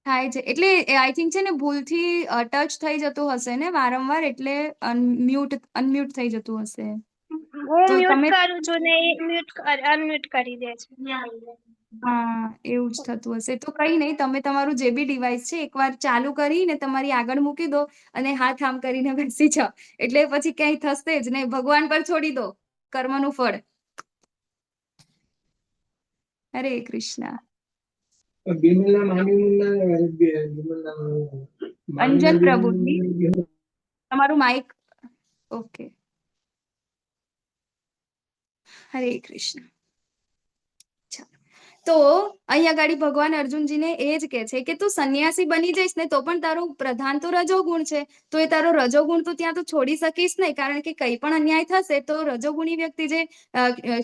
થાય છે એટલે આઈ થિંક છે ને ભૂલથી ટચ થઈ જતું હશે ને વારંવાર, એટલે અનમ્યુટ થઈ જતું હશે. હું મ્યુટ કરું છું ને એ અનમ્યુટ કરી દે છે. હા, એવું જ થતું હશે. તો કઈ નહીં, તમે તમારું જે બી ડિવાઇસ છે એકવાર ચાલુ કરીને તમારી આગળ મૂકી દો અને હાથ આમ કરીને બેસી જાઓ, એટલે પછી ક્યાંય થશે જ નહીં. ભગવાન પર છોડી દો કર્મનું ફળ. હરે કૃષ્ણ. અંજન પ્રભુજી, તમારું માઇક ઓકે. હરે કૃષ્ણ. તો અહીંયા ગાડી ભગવાન અર્જુનજીને એ જ કહે છે કે તું સંન્યાસી બની જઈશ ને તો પણ તારું પ્રધાન તો રજોગુણ છે, તો એ તારો રજોગુણ તો ત્યાં તો છોડી શકીશ નહીં, કારણ કે કંઈ પણ અન્યાય થશે તો રજોગુણી વ્યક્તિ જે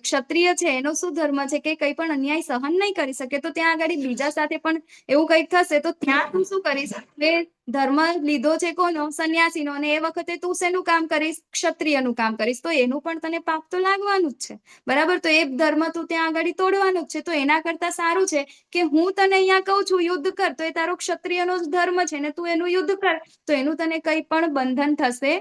ક્ષત્રિય છે એનો શું ધર્મ છે કે કંઈ પણ અન્યાય સહન નહીં કરી શકે, તો ત્યાં આગળ બીજા સાથે પણ એવું કંઈક થશે તો ત્યાં તું શું કરીશ? એટલે ધર્મ લીધો છે કોનો? સંન્યાસીનો, અને એ વખતે તું શેનું કામ કરીશ? ક્ષત્રિયનું કામ કરીશ, તો એનું પણ તને પાપ તો લાગવાનું જ છે, બરાબર? તો એ ધર્મ તું ત્યાં આગળ તોડવાનું જ છે. તો એના કરતા સારું છે કે હું તને અહીંયા કહું છું યુદ્ધ કર, તો એ તારો ક્ષત્રિયનો જ ધર્મ છે ને તું એનું યુદ્ધ કર, તો એનું તને કંઈ પણ બંધન થશે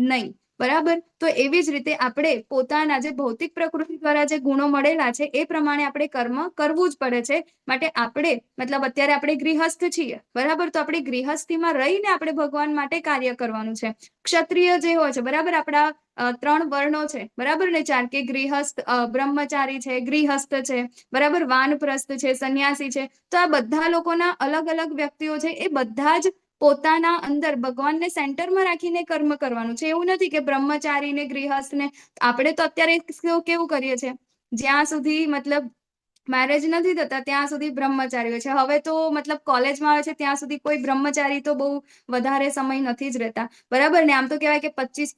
નહીં, બરાબર? તો એવી જ રીતે આપણે પોતાના જે ભૌતિક પ્રકૃતિ દ્વારા જે ગુણો મળેલા છે એ પ્રમાણે આપણે કર્મ કરવું જ પડે છે. માટે આપણે મતલબ અત્યારે આપણે ગૃહસ્થ છીએ, બરાબર? તો આપણે ગૃહસ્થીમાં રહીને આપણે ભગવાન માટે કાર્ય કરવાનું છે. ક્ષત્રિય જે હોય છે, બરાબર, આપણા 3 વર્ણો છે, બરાબર ને? 4 કે ગૃહસ્થ, બ્રહ્મચારી છે, ગૃહસ્થ છે, બરાબર, વાનપ્રસ્થ છે, સંન્યાસી છે. તો આ બધા લોકોના અલગ અલગ વ્યક્તિઓ છે, એ બધા જ પોતાના અંદર ભગવાનને સેન્ટરમાં રાખીને કર્મ કરવાનું છે. એવું નથી કે બ્રહ્મચારી ને ગૃહસ્થ ને, આપણે તો અત્યારે કેવું કરીએ છીએ, જ્યાં સુધી મતલબ મેરેજ નથી થતા ત્યાં સુધી બ્રહ્મચારી હોય છે. હવે તો મતલબ કોલેજમાં આવે છે ત્યાં સુધી કોઈ બ્રહ્મચારી તો બહુ વધારે સમય નથી જ રહેતા, બરાબર ને? આમ તો કહેવાય કે 25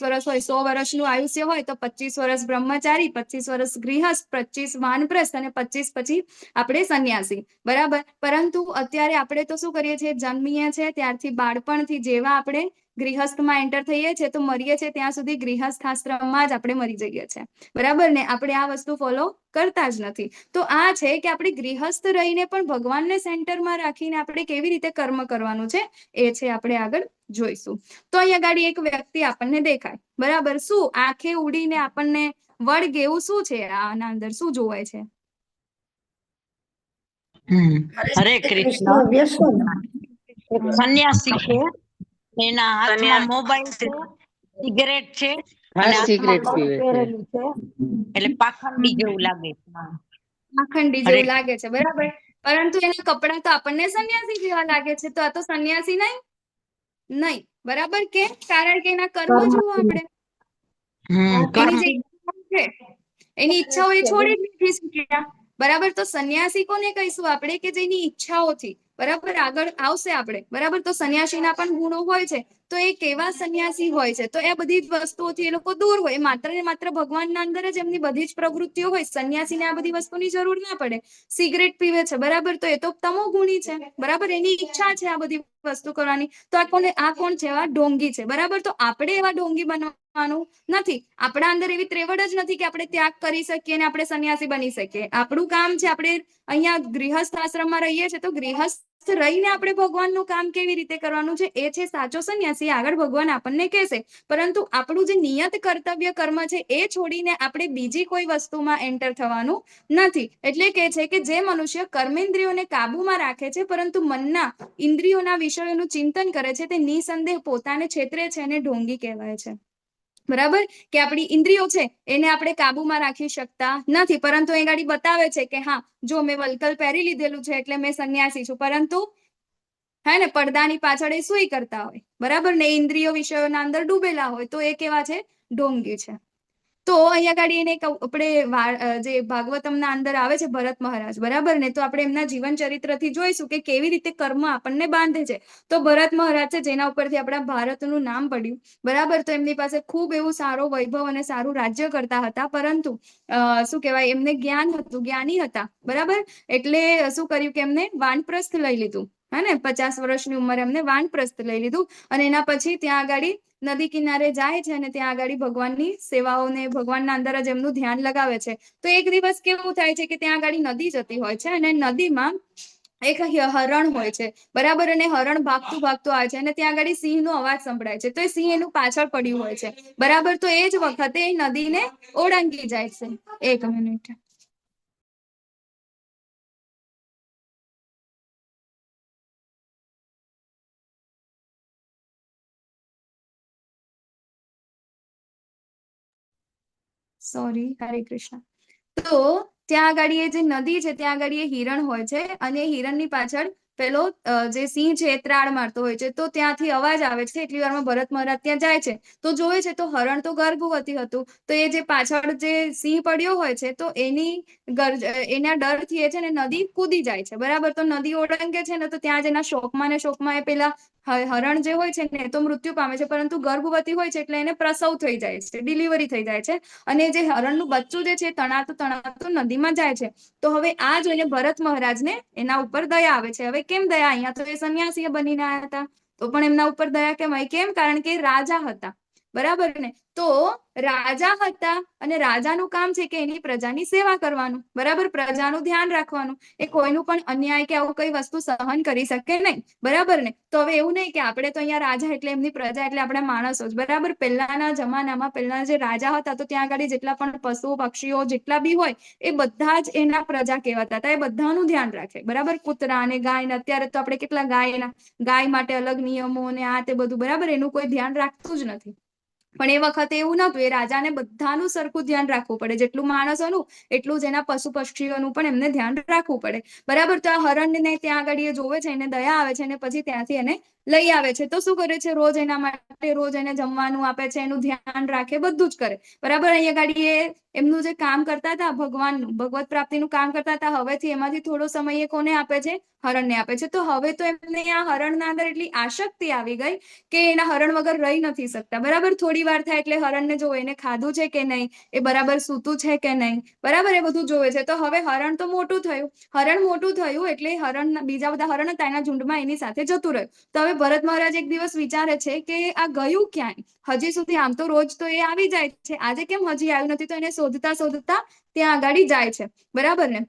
વર્ષ હોય, 100 વર્ષનું આયુષ્ય હોય તો 25 વર્ષ બ્રહ્મચારી, 25 વર્ષ ગૃહસ્થ, 25 વાનપ્રસ્થ અને 25 પછી આપણે સંન્યાસી, બરાબર? પરંતુ અત્યારે આપણે તો શું કરીએ છીએ, જન્મીએ છીએ ત્યારથી બાળપણથી જેવા આપણે ગૃહસ્થમાં એન્ટર થઈએ છીએ તો મરીએ છીએ ત્યાં સુધી ગૃહસ્થ આશ્રમમાં જ આપણે મરી જઈએ છીએ, બરાબર ને? આપણે આ વસ્તુ ફોલો કરતા જ નથી. તો આ છે કે આપણે ગૃહસ્થ રહીને પણ ભગવાનને સેન્ટરમાં રાખીને આપણે કેવી રીતે કર્મ કરવાનું છે એ છે આપણે આગળ જોઈશું. તો અહીંયા ગાડી એક વ્યક્તિ આપણને દેખાય, બરાબર? શું આંખે ઉડીને આપણને વળગે એવું શું છે? આના અંદર શું જોવાય છે? હરે કૃષ્ણ. સંન્યાસી છે, એના હાથમાં મોબાઈલ છે, સિગરેટ છે, અને હાથમાં બહુ પહેરેલું છે, એટલે પાખંડી જેવું લાગે છે. પાખંડી જેવું લાગે છે, બરાબર? પરંતુ એના કપડા તો આપણને સંન્યાસી જેવા લાગે છે, તો આ તો સંન્યાસી નહીં, બરાબર? કેમ? કારણ કે એના કર્મ જુઓ આપણે, એની જે ઈચ્છાઓ છે એની ઈચ્છાઓ એ છોડી જ નથી શક્યા, બરાબર? તો સંન્યાસી કોને કહીશું આપણે? કે જેની ઈચ્છાઓથી, બરાબર, આગળ આવશે આપણે, બરાબર? તો સંન્યાસીના પણ ગુણો હોય છે, તો એ કેવા સંન્યાસી હોય છે? તો એ બધી જ વસ્તુઓથી એ લોકો દૂર હોય, માત્ર ને માત્ર ભગવાનના અંદર જ એમની બધી જ પ્રવૃત્તિઓ હોય. સંન્યાસીને આ બધી વસ્તુની જરૂર ના પડે. સિગરેટ પીવે છે, બરાબર, તો એ તો તમોગુણી છે, બરાબર? એની ઈચ્છા છે આ બધી વસ્તુ કરવાની, તો આ કોણ છે? આ ઢોંગી છે, બરાબર? તો આપણે એવા ઢોંગી બનવાનું નથી. આપણા અંદર એવી ત્રેવડ જ નથી કે આપણે ત્યાગ કરી શકીએ અને આપણે સંન્યાસી બની શકીએ. આપણું કામ છે, આપણે અહીંયા ગૃહસ્થ આશ્રમમાં રહીએ છીએ તો ગૃહસ્થ રહીને આપણે ભગવાનનું કામ કેવી રીતે કરવાનું છે એ છે સાચો સંન્યાસી. આગળ ભગવાન આપણને કહેશે, પરંતુ આપણું જે નિયત કર્તવ્ય કર્મ છે એ છોડીને આપણે બીજી કોઈ વસ્તુમાં એન્ટર થવાનું નથી. એટલે કે છે કે જે મનુષ્ય કર્મેન્દ્રિયોને કાબુમાં રાખે છે પરંતુ મનના ઇન્દ્રિયોના વિષયોનું ચિંતન કરે છે તે નિસંદેહ પોતાને છેતરે છે અને ઢોંગી કહેવાય છે, બરાબર? કે આપણી ઇન્દ્રિયો છે એને આપણે કાબુમાં રાખી શકતા નથી, પરંતુ એ ગાડી બતાવે છે કે હા, જો મેં વલકલ પહેરી લીધેલું છે એટલે મેં સંન્યાસી છું, પરંતુ હે ને પડદાની પાછળ એ સુઈ કરતા હોય, બરાબર ને? ઇન્દ્રિયો વિષયોના અંદર ડૂબેલા હોય તો એ કેવા છે? ઢોંગી છે. તો અહીંયા ગાડી એને આપણે જે ભાગવતમના અંદર આવે છે ભરત મહારાજ, બરાબર ને? તો આપણે એમના જીવન ચરિત્રથી જોઈશું કે કેવી રીતે કર્મ આપણને બાંધે છે. તો ભરત મહારાજ છે જેના ઉપરથી આપણા ભારતનું નામ પડ્યું, બરાબર? તો એમની પાસે ખૂબ એવું સારો વૈભવ અને સારું રાજ્ય કરતા હતા, પરંતુ શું કહેવાય, એમને જ્ઞાન હતું, જ્ઞાની હતા, બરાબર? એટલે શું કર્યું કે એમને વાનપ્રસ્થ લઈ લીધું, હે ને? 50 વર્ષની ઉંમરે એમને વાનપ્રસ્થ લઈ લીધું અને એના પછી ત્યાં આગળ નદી કિનારે જાય છે અને ત્યાં આગળ ભગવાનની સેવાઓને ભગવાનના અંદર જ એમનું ધ્યાન લગાવે છે. તો એક દિવસ કેવું થાય છે કે ત્યાં આગળ નદી જતી હોય છે અને નદીમાં એક હરણ હોય છે, બરાબર? અને હરણ ભાગતું ભાગતું આવે છે અને ત્યાં આગળ સિંહનો અવાજ સંભળાય છે, તો એ સિંહ એનું પાછળ પડ્યું હોય છે, બરાબર? તો એ જ વખતે એ નદીને ઓળંગી જાય છે. 1 મિનિટ. સોરી, હરે કૃષ્ણ. તો ત્યાં આગળ એ જે નદી છે ત્યાં આગળ એ હિરણ હોય છે અને હિરણની પાછળ પેલો જે સિંહ છે એ ત્રાળ મારતો હોય છે. તો ત્યાંથી અવાજ આવે છે. એટલી વારમાં ભરત મહારાજ ત્યાં જાય છે તો જોવે છે તો હરણ તો ગર્ભવતી હતું. તો એ જે પાછળ જે સિંહ પડ્યો હોય છે તો એના ડરથી એ છે ને નદી કૂદી જાય છે. બરાબર, તો નદી ઓળંગે છે ને તો ત્યાં જ એના શોકમાં ને શોકમાં એ પેલા હરણ જે હોય છે ને એ તો મૃત્યુ પામે છે, પરંતુ ગર્ભવતી હોય છે એટલે એને પ્રસવ થઈ જાય છે, ડિલિવરી થઈ જાય છે. અને જે હરણનું બચ્ચું જે છે તણાતું તણાતું નદીમાં જાય છે. તો હવે આ જોઈને ભરત મહારાજને એના ઉપર દયા આવે છે. હવે કેમ દયા? અહીંયા તો એ સંન્યાસી બનીને આવ્યા હતા તો પણ એમના ઉપર દયા કેમ આવી? કેમ? કારણ કે રાજા હતા. બરાબર ને? તો રાજા હતા અને રાજાનું કામ છે કે એની પ્રજાની સેવા કરવાનું. બરાબર, પ્રજાનું ધ્યાન રાખવાનું. એ કોઈનું પણ અન્યાય કે આવું કઈ વસ્તુ સહન કરી શકે નહીં. બરાબર ને? તો હવે એવું નહીં કે આપણે તો અહીંયા રાજા એટલે એમની પ્રજા એટલે આપણે માણસો જ. બરાબર, પહેલાના જમાનામાં પહેલા જે રાજા હતા તો ત્યાં આગળ જેટલા પણ પશુ પક્ષીઓ જેટલા બી હોય એ બધા જ એના પ્રજા કહેવાતા હતા. એ બધાનું ધ્યાન રાખે. બરાબર, કૂતરા અને ગાય. અત્યારે તો આપણે કેટલા ગાય માટે અલગ નિયમો અને આ તે બધું. બરાબર, એનું કોઈ ધ્યાન રાખતું જ નથી. પણ એ વખતે એવું નતું. એ રાજાને બધાનું સરખું ધ્યાન રાખવું પડે. જેટલું માણસોનું એટલું જ એના પશુ પક્ષીઓનું પણ એમને ધ્યાન રાખવું પડે. બરાબર, તો આ હરણને ત્યાં આગળ એ જોવે છે, એને દયા આવે છે અને પછી ત્યાંથી એને લઈ આવે છે. તો શું કરે છે? રોજ એના માટે રોજ એને જમવાનું આપે છે, એનું ધ્યાન રાખે, બધું જ કરે. બરાબર, અહીંયા ગાડી એ એમનું જે કામ કરતા હતા ભગવાનનું, ભગવત પ્રાપ્તિનું કામ કરતા હતા, હવેથી એમાંથી થોડો સમય એ કોને આપે છે? હરણને આપે છે. તો હવે તો એમને આ હરણના અંદર એટલી આસક્તિ આવી ગઈ કે એના હરણ વગર રહી નથી શકતા. બરાબર, થોડી વાર થાય એટલે હરણને જોવે એને ખાધું છે કે નહીં, એ બરાબર સૂતું છે કે નહીં. બરાબર, એ બધું જોવે છે. તો હવે હરણ તો મોટું થયું. હરણ મોટું થયું એટલે હરણ બીજા બધા હરણ હતા એના ઝુંડમાં એની સાથે જતું રહ્યું. તો હવે ભરત મહારાજ એક દિવસ વિચારે છે કે આ ગયું ક્યાંય? હજી સુધી આમ તો રોજ તો એ આવી જાય છે, આજે કેમ હજી આવ્યું નથી? તો એને શોધતા શોધતા ત્યાં આગળ જાય છે. બરાબર ને?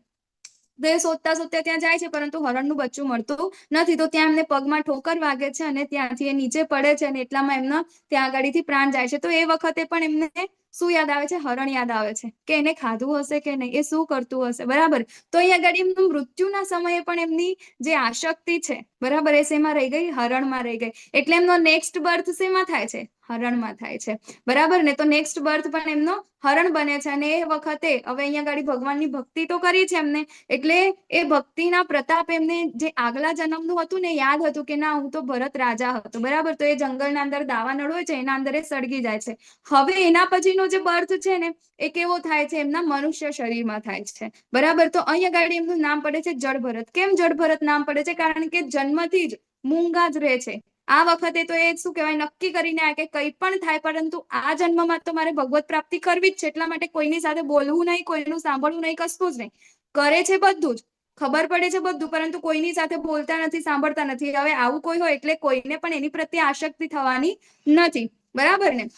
તો એ શોધતા શોધતા ત્યાં જાય છે પરંતુ હરણનું બચ્ચું મળતું નથી. તો ત્યાં એમને પગમાં ઠોકર વાગે છે અને ત્યાંથી એ નીચે પડે છે અને એટલામાં એમના ત્યાં આગળથી પ્રાણ જાય છે. તો એ વખતે પણ એમને શું યાદ આવે છે? હરણ યાદ આવે છે કે એને ખાધું હશે કે નહીં, એ શું કરતું હશે. બરાબર, તો અહીંયા આગળ એમનું મૃત્યુના સમયે પણ એમની જે આસક્તિ છે બરાબર એ શેમાં રહી ગઈ? હરણમાં રહી ગઈ. એટલે એમનો નેક્સ્ટ બર્થ શેમાં થાય છે? હરણમાં થાય છે. બરાબર ને? તો નેક્સ્ટ બર્થ પણ એમનો હરણ બને છે. અને એ વખતે હવે અહીંયા આગળ ભગવાનની ભક્તિ તો કરી છે એમને, એટલે એ ભક્તિના પ્રતાપ એમને જે આગલા જન્મનું હતું ને યાદ હતું કે ના હું તો ભરત રાજા હતો. બરાબર, તો એ જંગલના અંદર દાવાનળ હોય છે એના અંદર એ સળગી જાય છે. હવે એના પછીનો જે બર્થ છે ને એ કેવો થાય છે? એમના મનુષ્ય શરીરમાં થાય છે. બરાબર, તો અહીંયા આગળ એમનું નામ પડે છે જડભરત. કેમ જડભરત નામ પડે છે? કારણ કે જન્મથી જ મૂંગા જ રહે છે. આ વખતે તો એ શું કહેવાય નક્કી કરીને આ કે કંઈ પણ થાય પરંતુ આ જન્મમાં તો મારે ભગવત પ્રાપ્તિ કરવી જ છે. એટલા માટે કોઈની સાથે બોલવું નહીં, કોઈનું સાંભળવું નહીં, કશું જ નહીં. કરે છે બધું જ, ખબર પડે છે બધું, પરંતુ કોઈની સાથે બોલતા નથી, સાંભળતા નથી. હવે આવું કોઈ હોય એટલે કોઈને પણ એની પ્રત્યે આસક્તિ થવાની નથી. બરાબર ને?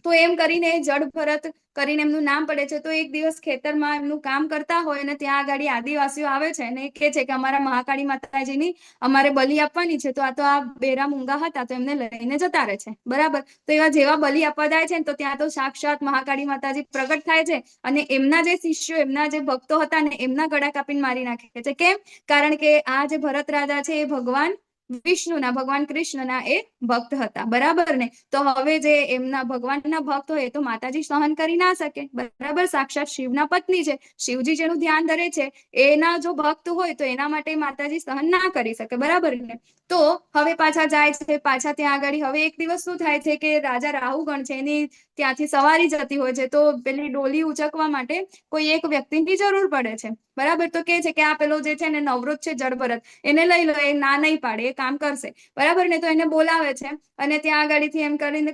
તો એમ કરીને જડભરત કરીને એમનું નામ પડે છે. તો એક દિવસ ખેતરમાં એમનું કામ કરતા હોય અને ત્યાં આગળ આદિવાસીઓ આવે છે અને કહે છે કે અમારા મહાકાળી માતાજીની અમારે બલિ આપવાની છે. તો આ બેરા મૂંગા હતા તો એમને લઈને જતા રહે છે. બરાબર, તો એવા જેવા બલિ આપવા જાય છે ને તો ત્યાં તો સાક્ષાત મહાકાળી માતાજી પ્રગટ થાય છે અને એમના જે શિષ્યો, એમના જે ભક્તો હતા ને એમના ગળા કાપીને મારી નાખે છે. કેમ? કારણ કે આ જે ભરત રાજા છે એ ભગવાન વિષ્ણુના, ભગવાન કૃષ્ણના એ ભક્ત હતા. બરાબર ને? તો હવે જે એમના ભગવાનના ભક્ત હોય એ તો માતાજી સહન કરી ના શકે. બરાબર, સાક્ષાત શિવના પત્ની છે. શિવજી જેનું ધ્યાન ધરે છે એના જો ભક્ત હોય તો એના માટે માતાજી સહન ના કરી શકે. બરાબર ને? તો હવે પાછા જાય છે, પાછા ત્યાં આગળ. હવે એક દિવસ શું થાય છે કે રાજા રાહુગણ છે એની ત્યાંથી સવારી જતી હોય છે. તો પેલી ડોલી ઉચકવા માટે કોઈ એક વ્યક્તિની જરૂર પડે છે. બરાબર, તો કે છે કે આ પેલો જે છે ને નવરોત છે જડભરત, એને લઈ લો, એ ના નહીં પાડે, એ કામ કરશે. બરાબર ને? તો એને બોલાવે છે અને ત્યાં આગળથી એમ કરીને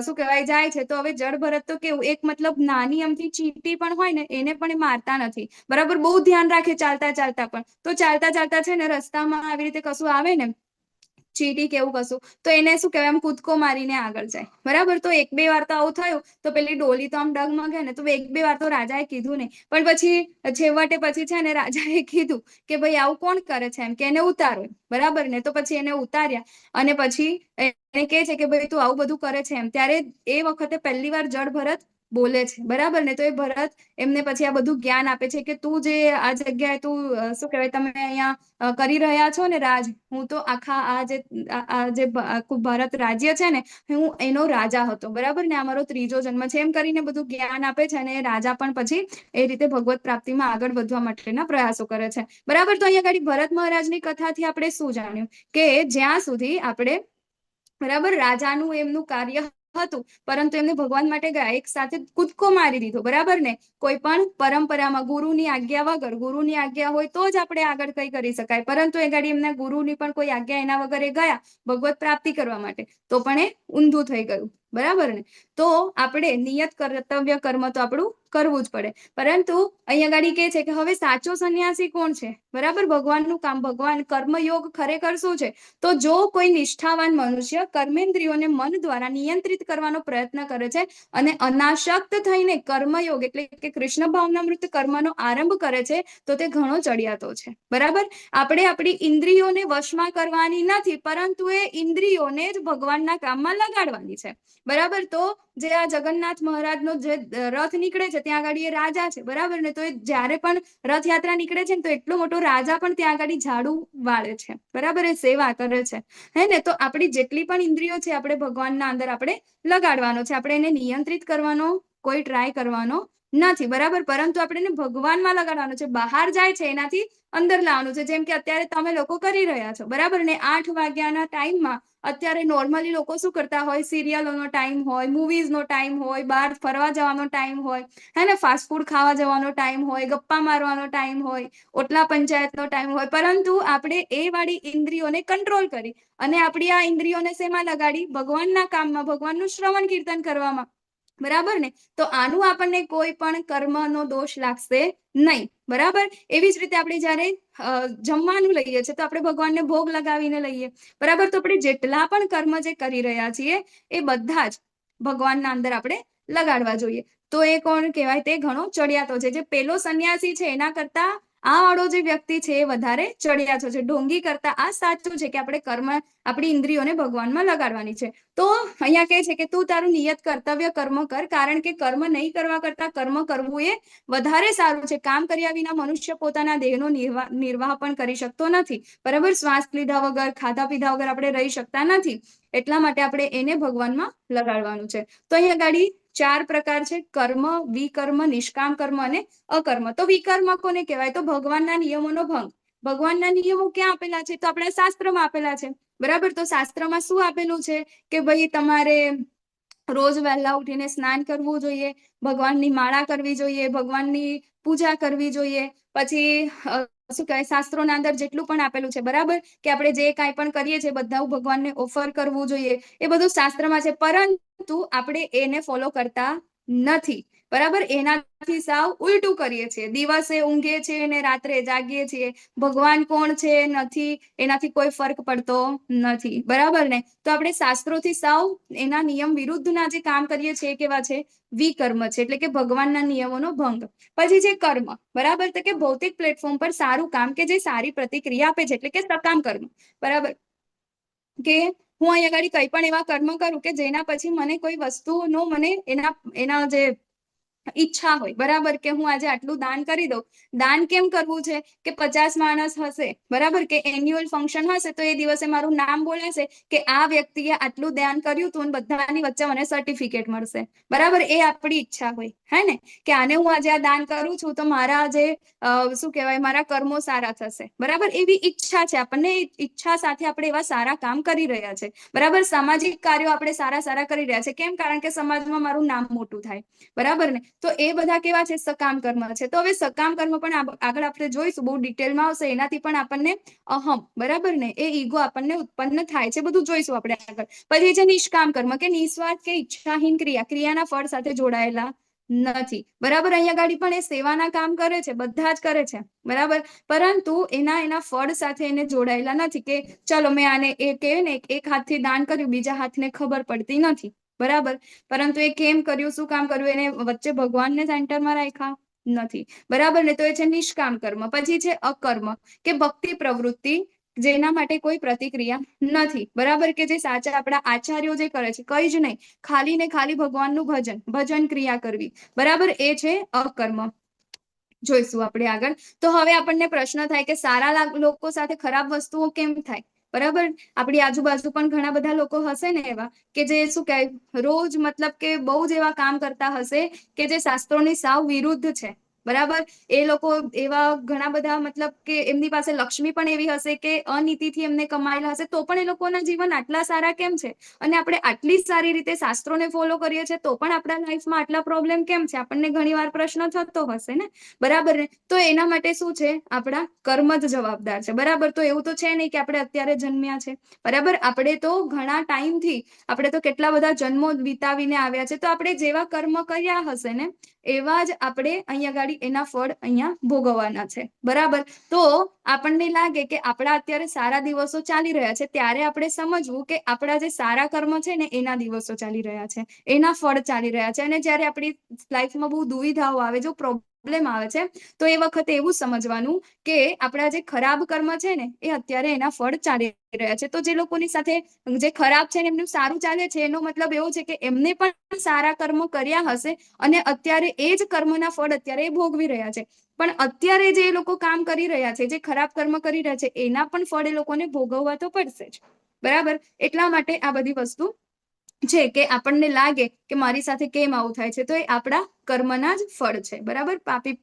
શું કહેવાય જાય છે. તો હવે જડભરત તો કેવું એક મતલબ નાની અમથી ચીંટી પણ હોય ને એને પણ એ મારતા નથી. બરાબર, બહુ ધ્યાન રાખે ચાલતા ચાલતા પણ. તો ચાલતા ચાલતા છે ને રસ્તામાં આવી રીતે કશું આવે ને ચીંટી કેવું કશું તો એને શું કહેવાય આમ કૂદકો મારીને આગળ જાય. બરાબર, તો એક બે વાર તો આવું થયું તો પેલી ડોલી તો આમ ડગમગે ને તો એક બે વાર તો રાજાએ કીધું નહીં. પણ પછી છેવટે પછી છે ને રાજાએ કીધું કે ભાઈ આવું કોણ કરે છે એમ, કે એને ઉતારો. બરાબર ને? તો પછી એને ઉતાર્યા અને પછી એને કહે છે કે ભાઈ તું આવું બધું કરે છે એમ. ત્યારે એ વખતે પહેલી વાર જડભરત બોલે છે, બરાબર ને? તો એ ભરત એમને પછી આ બધું જ્ઞાન આપે છે કે તું જે આ જગ્યાએ તું શું કહેવાય તમે અહીંયા કરી રહ્યા છો ને રાજ, હું તો આખા આ જે આખું ભારત રાજ્ય છે ને હું એનો રાજા હતો, બરાબર ને? આ મારો ત્રીજો જન્મ છે, એમ કરીને બધું જ્ઞાન આપે છે. અને રાજા પણ પછી એ રીતે ભગવત પ્રાપ્તિમાં આગળ વધવા માટેના પ્રયાસો કરે છે, બરાબર? તો અહીંયા આગળ ભરત મહારાજની કથાથી આપણે શું જાણ્યું કે જ્યાં સુધી આપણે બરાબર રાજાનું એમનું કાર્ય હતું, પરંતુ એમને ભગવાન માટે ગયા, એક સાથે કૂદકો મારી દીધો, બરાબર ને? કોઈ પણ પરંપરામાં ગુરુની આજ્ઞા વગર, ગુરુની આજ્ઞા હોય તો જ આપણે આગળ કઈ કરી શકાય, પરંતુ એ ગાડી એમના ગુરુની પણ કોઈ આજ્ઞા એના વગર એ ગયા ભગવત પ્રાપ્તિ કરવા માટે, તો પણ એ ઊંધું થઈ ગયું, બરાબર ને? તો આપણે નિયત કર્તવ્ય કર્મ તો આપણું કરવું જ પડે, પરંતુ અહીંયા ગાડી કે છે કે હવે સાચો સંન્યાસી કોણ છે, બરાબર? ભગવાનનું કામ, ભગવાન કર્મયોગ ખરેખર શું છે? તો જો કોઈ નિષ્ઠાવાન મનુષ્ય કર્મેન્દ્રિયોને મન દ્વારા નિયંત્રિત કરવાનો પ્રયત્ન કરે છે અને અનાશક્ત થઈને કર્મયોગ એટલે કે કૃષ્ણ ભાવનામૃત કર્મનો આરંભ કરે છે, તો તે ઘણો ચડિયાતો છે, બરાબર? આપણે આપણી ઇન્દ્રિયોને વશમાં કરવાની નથી, પરંતુ એ ઇન્દ્રિયોને જ ભગવાનના કામમાં લગાડવાની છે, બરાબર? તો જે આ જગન્નાથ મહારાજનો જે રથ નીકળે છે ત્યાં આગળ એ રાજા છે, બરાબર ને? તો એ જ્યારે પણ રથયાત્રા નીકળે છે ને તો એટલો મોટો રાજા પણ ત્યાં આગળ ઝાડુ વાળે છે, બરાબર? એ સેવા કરે છે, હે ને? તો આપણી જેટલી પણ ઇન્દ્રિયો છે આપણે ભગવાનના અંદર આપણે લગાડવાનો છે, આપણે એને નિયંત્રિત કરવાનો કોઈ ટ્રાય કરવાનો નથી, બરાબર? પરંતુ આપણે એને ભગવાનમાં લગાડવાનો છે, બહાર જાય છે એનાથી અંદર લાવવાનું છે. જેમ કે અત્યારે તમે લોકો કરી રહ્યા છો, બરાબર ને? 8 વાગ્યાના ટાઈમમાં અત્યારે નોર્મલી લોકો શું કરતા હોય, સિરિયલોનો ટાઈમ હોય, મૂવીઝનો ટાઈમ હોય, બહાર ફરવા જવાનો ટાઈમ હોય, હે ને? ફાસ્ટ ફૂડ ખાવા જવાનો ટાઈમ હોય, ગપ્પા મારવાનો ટાઈમ હોય, ઓટલા પંચાયતનો ટાઈમ હોય, પરંતુ આપણે એ વાળી ઇન્દ્રિયોને કંટ્રોલ કરી અને આપણી આ ઇન્દ્રિયોને શેમાં લગાડી? ભગવાનના કામમાં, ભગવાનનું શ્રવણ કીર્તન કરવામાં, બરાબર ને? તો આનું આપણને કોઈ પણ કર્મનો દોષ લાગશે નહીં, બરાબર? એવી જ રીતે આપણે જયારે જમવાનું લઈએ છીએ તો આપણે ભગવાનને ભોગ લગાવીને લઈએ, બરાબર? તો આપણે જેટલા પણ કર્મ જે કરી રહ્યા છીએ એ બધા જ ભગવાનના અંદર આપણે લગાડવા જોઈએ. તો એ કોણ કહેવાય? તે ઘણો ચડિયાતો છે. જે પેલો સંન્યાસી છે એના કરતા આ વાળો જે વ્યક્તિ છે એ વધારે ચડિયાતો છે. ઢોંગી કરતા આ સાચું છે કે આપણે કર્મ, આપણી ઇન્દ્રિયોને ભગવાનમાં લગાડવાની છે. તો અહીંયા કહે છે કે તું તારું નિયત કર્તવ્ય કર્મ કર, કારણ કે કર્મ નહીં કરવા કરતા કર્મ કરવું એ વધારે સારું છે. કામ કર્યા વિના મનુષ્ય પોતાના દેહનો નિર્વાહ પણ કરી શકતો નથી, બરાબર? શ્વાસ લીધા વગર, ખાધા પીધા વગર આપણે રહી શકતા નથી, એટલા માટે આપણે એને ભગવાનમાં લગાડવાનું છે. તો અહીંયા ગાડી 4 પ્રકાર છે: કર્મ, વિકર્મ, નિષ્કામ કર્મ અને અકર્મ. તો વિકર્મ કોને કહેવાય? તો ભગવાનના નિયમોનો ભંગ. ભગવાનના નિયમો ક્યાં આપેલા છે? તો આપણા શાસ્ત્રમાં આપેલા છે, બરાબર? તો શાસ્ત્રમાં શું આપેલું છે કે ભાઈ તમારે રોજ વહેલા ઉઠીને સ્નાન કરવું જોઈએ, ભગવાનની માળા કરવી જોઈએ, ભગવાનની પૂજા કરવી જોઈએ, પછી શું કહેવાય, શાસ્ત્રોના અંદર જેટલું પણ આપેલું છે, બરાબર? કે આપણે જે કાંઈ પણ કરીએ છીએ બધા ભગવાનને ઓફર કરવું જોઈએ, એ બધું શાસ્ત્રમાં છે, પરંતુ આપણે એને ફોલો કરતા નથી, બરાબર? એનાથી સાવ ઉલટું કરીએ છીએ. દિવસે ઊંઘીએ છીએ ને રાત્રે જાગીએ છીએ. ભગવાન કોણ છે નથી એનાથી કોઈ ફરક પડતો નથી, બરાબર ને? તો આપણે શાસ્ત્રોથી સાવ એના નિયમ વિરુદ્ધના જે કામ કરીએ છીએ કેવા છે? વિકર્મ છે, એટલે કે ભગવાનના નિયમોનો ભંગ. પછી છે કર્મ, બરાબર? તો કે ભૌતિક પ્લેટફોર્મ પર સારું કામ કે જે સારી પ્રતિક્રિયા આપે છે, એટલે કે સકામ કર્મ, બરાબર? કે હું અહીંયા આગળ કઈ પણ એવા કર્મ કરું કે જેના પછી મને કોઈ વસ્તુનો મને એના જે ઈચ્છા હોય, બરાબર? કે હું આજે આટલું દાન કરી દઉં. દાન કેમ કરવું છે? કે 50 માણસ હશે, બરાબર? કે એન્યુઅલ ફંક્શન હશે તો એ દિવસે મારું નામ બોલાશે કે આ વ્યક્તિએ આટલું દાન કર્યું હતું અને બધાની વચ્ચે મને સર્ટિફિકેટ મળશે, બરાબર? એ આપણી ઈચ્છા હોય, હે ને? કે આને હું આજે આ દાન કરું છું તો મારા જે શું કહેવાય, મારા કર્મો સારા થશે, બરાબર? એવી ઈચ્છા છે આપણને, ઈચ્છા સાથે આપણે એવા સારા કામ કરી રહ્યા છે, બરાબર? સામાજિક કાર્યો આપણે સારા કરી રહ્યા છે. કેમ? કારણ કે સમાજમાં મારું નામ મોટું થાય, બરાબર ને? તો એ બધા કેવા છે? સકામ કર્મ છે. તો હવે સકામ કર્મ પણ આગળ આપણે જોઈશું, બહુ ડિટેલમાં આવશે. એનાથી પણ આપણને અહમ, બરાબર ને? એ ઈગો આપણને ઉત્પન્ન થાય છે, બધું જોઈશું આપણે આગળ. પછી છે નિષ્કામ કર્મ, કે નિસ્વાર્થ કે ઈચ્છાહીન ક્રિયાના ફળ સાથે જોડાયેલા નથી, બરાબર? અહીંયા ગાડી પણ એ સેવાના કામ કરે છે, બધા જ કરે છે, બરાબર? પરંતુ એના ફળ સાથે એને જોડાયેલા નથી કે ચલો મેં આને એ કહે ને એક હાથથી દાન કર્યું, બીજા હાથને ખબર પડતી નથી, બરાબર? પરંતુ એ કેમ કર્યું, શું કામ કર્યું, એને વચ્ચે ભગવાનને સેન્ટરમાં રાખ્યા નથી, બરાબર ને? તો એ છે નિષ્કામ કર્મ. પછી છે અકર્મ, કે ભક્તિ પ્રવૃત્તિ જેના માટે કોઈ પ્રતિક્રિયા નથી, બરાબર, કે જે સાચા આપણા આચાર્યો જે કરે છે, કઈ જ નહીં, ખાલી ને ખાલી ભગવાનનું ભજન ક્રિયા કરવી, બરાબર, એ છે અકર્મ. જોઈશું આપણે આગળ. તો હવે આપણને પ્રશ્ન થાય કે સારા લોકો સાથે ખરાબ વસ્તુઓ કેમ થાય, બરાબર. આપણી આજુબાજુ પણ ઘણા બધા લોકો હશે ને એવા કે જે શું કહેવાય રોજ મતલબ કે બહુ જ એવા કામ કરતા હશે કે જે શાસ્ત્રોની સાવ વિરુદ્ધ છે, બરાબર. એ લોકો એવા ઘણા બધા મતલબ કે એમની પાસે લક્ષ્મી પણ એવી હશે કે અનીતિથી એમને કમાયેલા હશે, તો પણ એ લોકોના જીવન આટલા સારા કેમ છે? અને આપણે આટલી સારી રીતે શાસ્ત્રોને ફોલો કરીએ છીએ તો પણ આપણા લાઈફમાં આટલા પ્રોબ્લેમ કેમ છે? આપણને ઘણીવાર પ્રશ્ન થતો હશે ને, બરાબર ને. તો એના માટે શું છે? આપણા કર્મ જ જવાબદાર છે, બરાબર. તો એવું તો છે નહીં કે આપણે અત્યારે જન્મ્યા છે, બરાબર. આપણે તો ઘણા ટાઈમથી, આપણે તો કેટલા બધા જન્મો વિતાવીને આવ્યા છે, તો આપણે જેવા કર્મ કર્યા હશે ને એવા જ આપણે અહીંયા ગાડી એના ફળ અહીંયા ભોગવવાના છે, બરાબર. તો આપણને લાગે કે આપણા અત્યારે સારા દિવસો ચાલી રહ્યા છે, ત્યારે આપણે સમજવું કે આપણા જે સારા કર્મ છે ને એના દિવસો ચાલી રહ્યા છે, એના ફળ ચાલી રહ્યા છે. અને જ્યારે આપણી લાઈફમાં બહુ દુવિધાઓ આવે, જો પ્રોબ્લેમ આવે છે, તો એ વખતે એવું સમજવાનું કે આપણા જે ખરાબ કર્મ છે ને એ અત્યારે એના ફળ ચાલી રહ્યા છે. તો જે લોકોની સાથે જે ખરાબ છે ને એમનું સારું ચાલે છે, એનો મતલબ એવો છે કે એમને પણ સારા કર્મ કર્યા હશે અને અત્યારે એ જ કર્મના ફળ અત્યારે એ ભોગવી રહ્યા છે. પણ અત્યારે જે લોકો કામ કરી રહ્યા છે, જે ખરાબ કર્મ કરી રહ્યા છે, એના પણ ફળ એ લોકોને ભોગવવા તો પડશે જ, બરાબર. એટલા માટે આ બધી વસ્તુ છે કે આપણને લાગે કે મારી સાથે કેમ આવું થાય છે, તો એ આપણા કર્મના જ ફળ છે, બરાબર. પાપી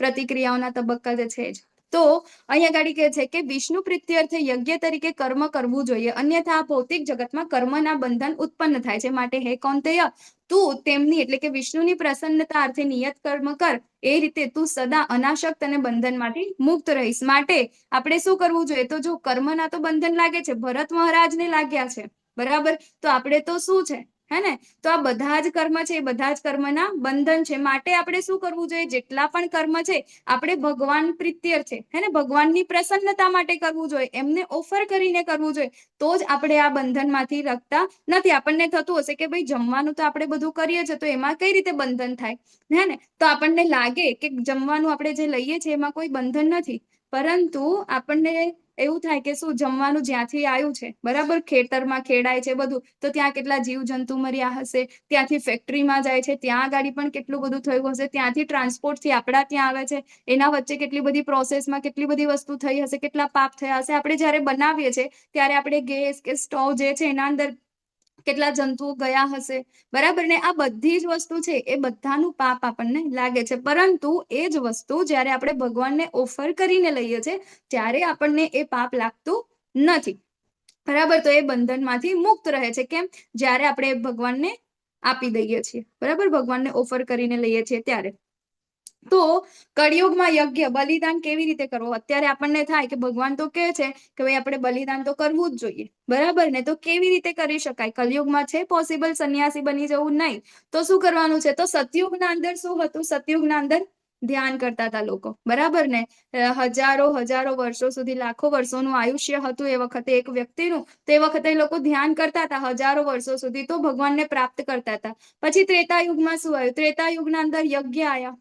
પ્રતિક્રિયાઓના તબક્કા જે છે જ. તો અહીંયા ગાડી કહે છે કે વિષ્ણુ પ્રીત્યર્થે યજ્ઞ તરીકે કર્મ કરવું જોઈએ, અન્યથા ભૌતિક જગતમાં કર્મના બંધન ઉત્પન્ન થાય છે. માટે હે કૌંતેય, તું તેમની એટલે કે વિષ્ણુની પ્રસન્નતા અર્થે નિયત કર્મ કર, એ રીતે તું સદા અનાશક્ત અને બંધનમાંથી મુક્ત રહીશ. માટે આપણે શું કરવું જોઈએ? તો જો કર્મના તો બંધન લાગે છે, ભરત મહારાજને લાગ્યા છે, બરાબર. તો આપણે તો શું છે, હે ને? તો આ બધા જ કર્મ છે, એ બધા જ કર્મના બંધન છે. માટે આપણે શું કરવું જોઈએ? જેટલા પણ કર્મ છે આપણે ભગવાન પ્રીત્યર્થે, હે ને, ભગવાનની પ્રસન્નતા માટે કરવું જોઈએ, એમને ઓફર કરીને કરવું જોઈએ, તો જ આપણે આ બંધનમાંથી રખતા નથી. આપણને થતું હશે કે ભાઈ જમવાનું તો આપણે બધું કરીએ છીએ, તો એમાં કઈ રીતે બંધન થાય, હે ને? તો આપણને લાગે કે જમવાનું આપણે જે લઈએ છીએ એમાં કોઈ બંધન નથી, પરંતુ આપણને એવું થાય કે શું જમવાનું જ્યાંથી આવ્યું છે, બરાબર, ખેતરમાં ખેડાય છે બધું, તો ત્યાં કેટલા જીવજંતુ મર્યા હશે, ત્યાંથી ફેક્ટરીમાં જાય છે, ત્યાં ગાડી પણ કેટલું બધું થયું હશે, ત્યાંથી ટ્રાન્સપોર્ટથી આપણા ત્યાં આવે છે, એના વચ્ચે કેટલી બધી પ્રોસેસમાં કેટલી બધી વસ્તુ થઈ હશે, કેટલા પાપ થયા હશે. આપણે જ્યારે બનાવીએ છીએ ત્યારે આપણે ગેસ કે સ્ટોવ જે છે એના અંદર કેટલા જંતુઓ ગયા હશે, બરાબર ને. આ બધી જ વસ્તુ છે એ બધાનું પાપ આપણને લાગે છે, પરંતુ એ જ વસ્તુ જ્યારે આપણે ભગવાનને ઓફર કરીને લઈએ છીએ ત્યારે આપણને એ પાપ લાગતું નથી, બરાબર. તો એ બંધનમાંથી મુક્ત રહે છે. કેમ? જ્યારે આપણે ભગવાનને આપી દઈએ છીએ, બરાબર, ભગવાનને ઓફર કરીને લઈએ છીએ ત્યારે. તો કળિયુગમાં યજ્ઞ બલિદાન કેવી રીતે કરવો? અત્યારે આપણને થાય કે ભગવાન તો કહે છે કે ભાઈ આપણે બલિદાન તો કરવું જ જોઈએ, બરાબર ને. તો કેવી રીતે કરી શકાય? કલયુગમાં છે પોસિબલ સંન્યાસી બની જવું? નહીં. તો શું કરવાનું છે? તો સતયુગના અંદર શું હતું? સતયુગના અંદર ધ્યાન કરતા હતા લોકો, બરાબર ને. હજારો વર્ષો સુધી, લાખો વર્ષોનું આયુષ્ય હતું એ વખતે એક વ્યક્તિનું. તો એ વખતે લોકો ધ્યાન કરતા હતા હજારો વર્ષો સુધી, તો ભગવાનને પ્રાપ્ત કરતા હતા. પછી ત્રેતાયુગમાં શું આવ્યું? ત્રેતાયુગના અંદર યજ્ઞ આવ્યા,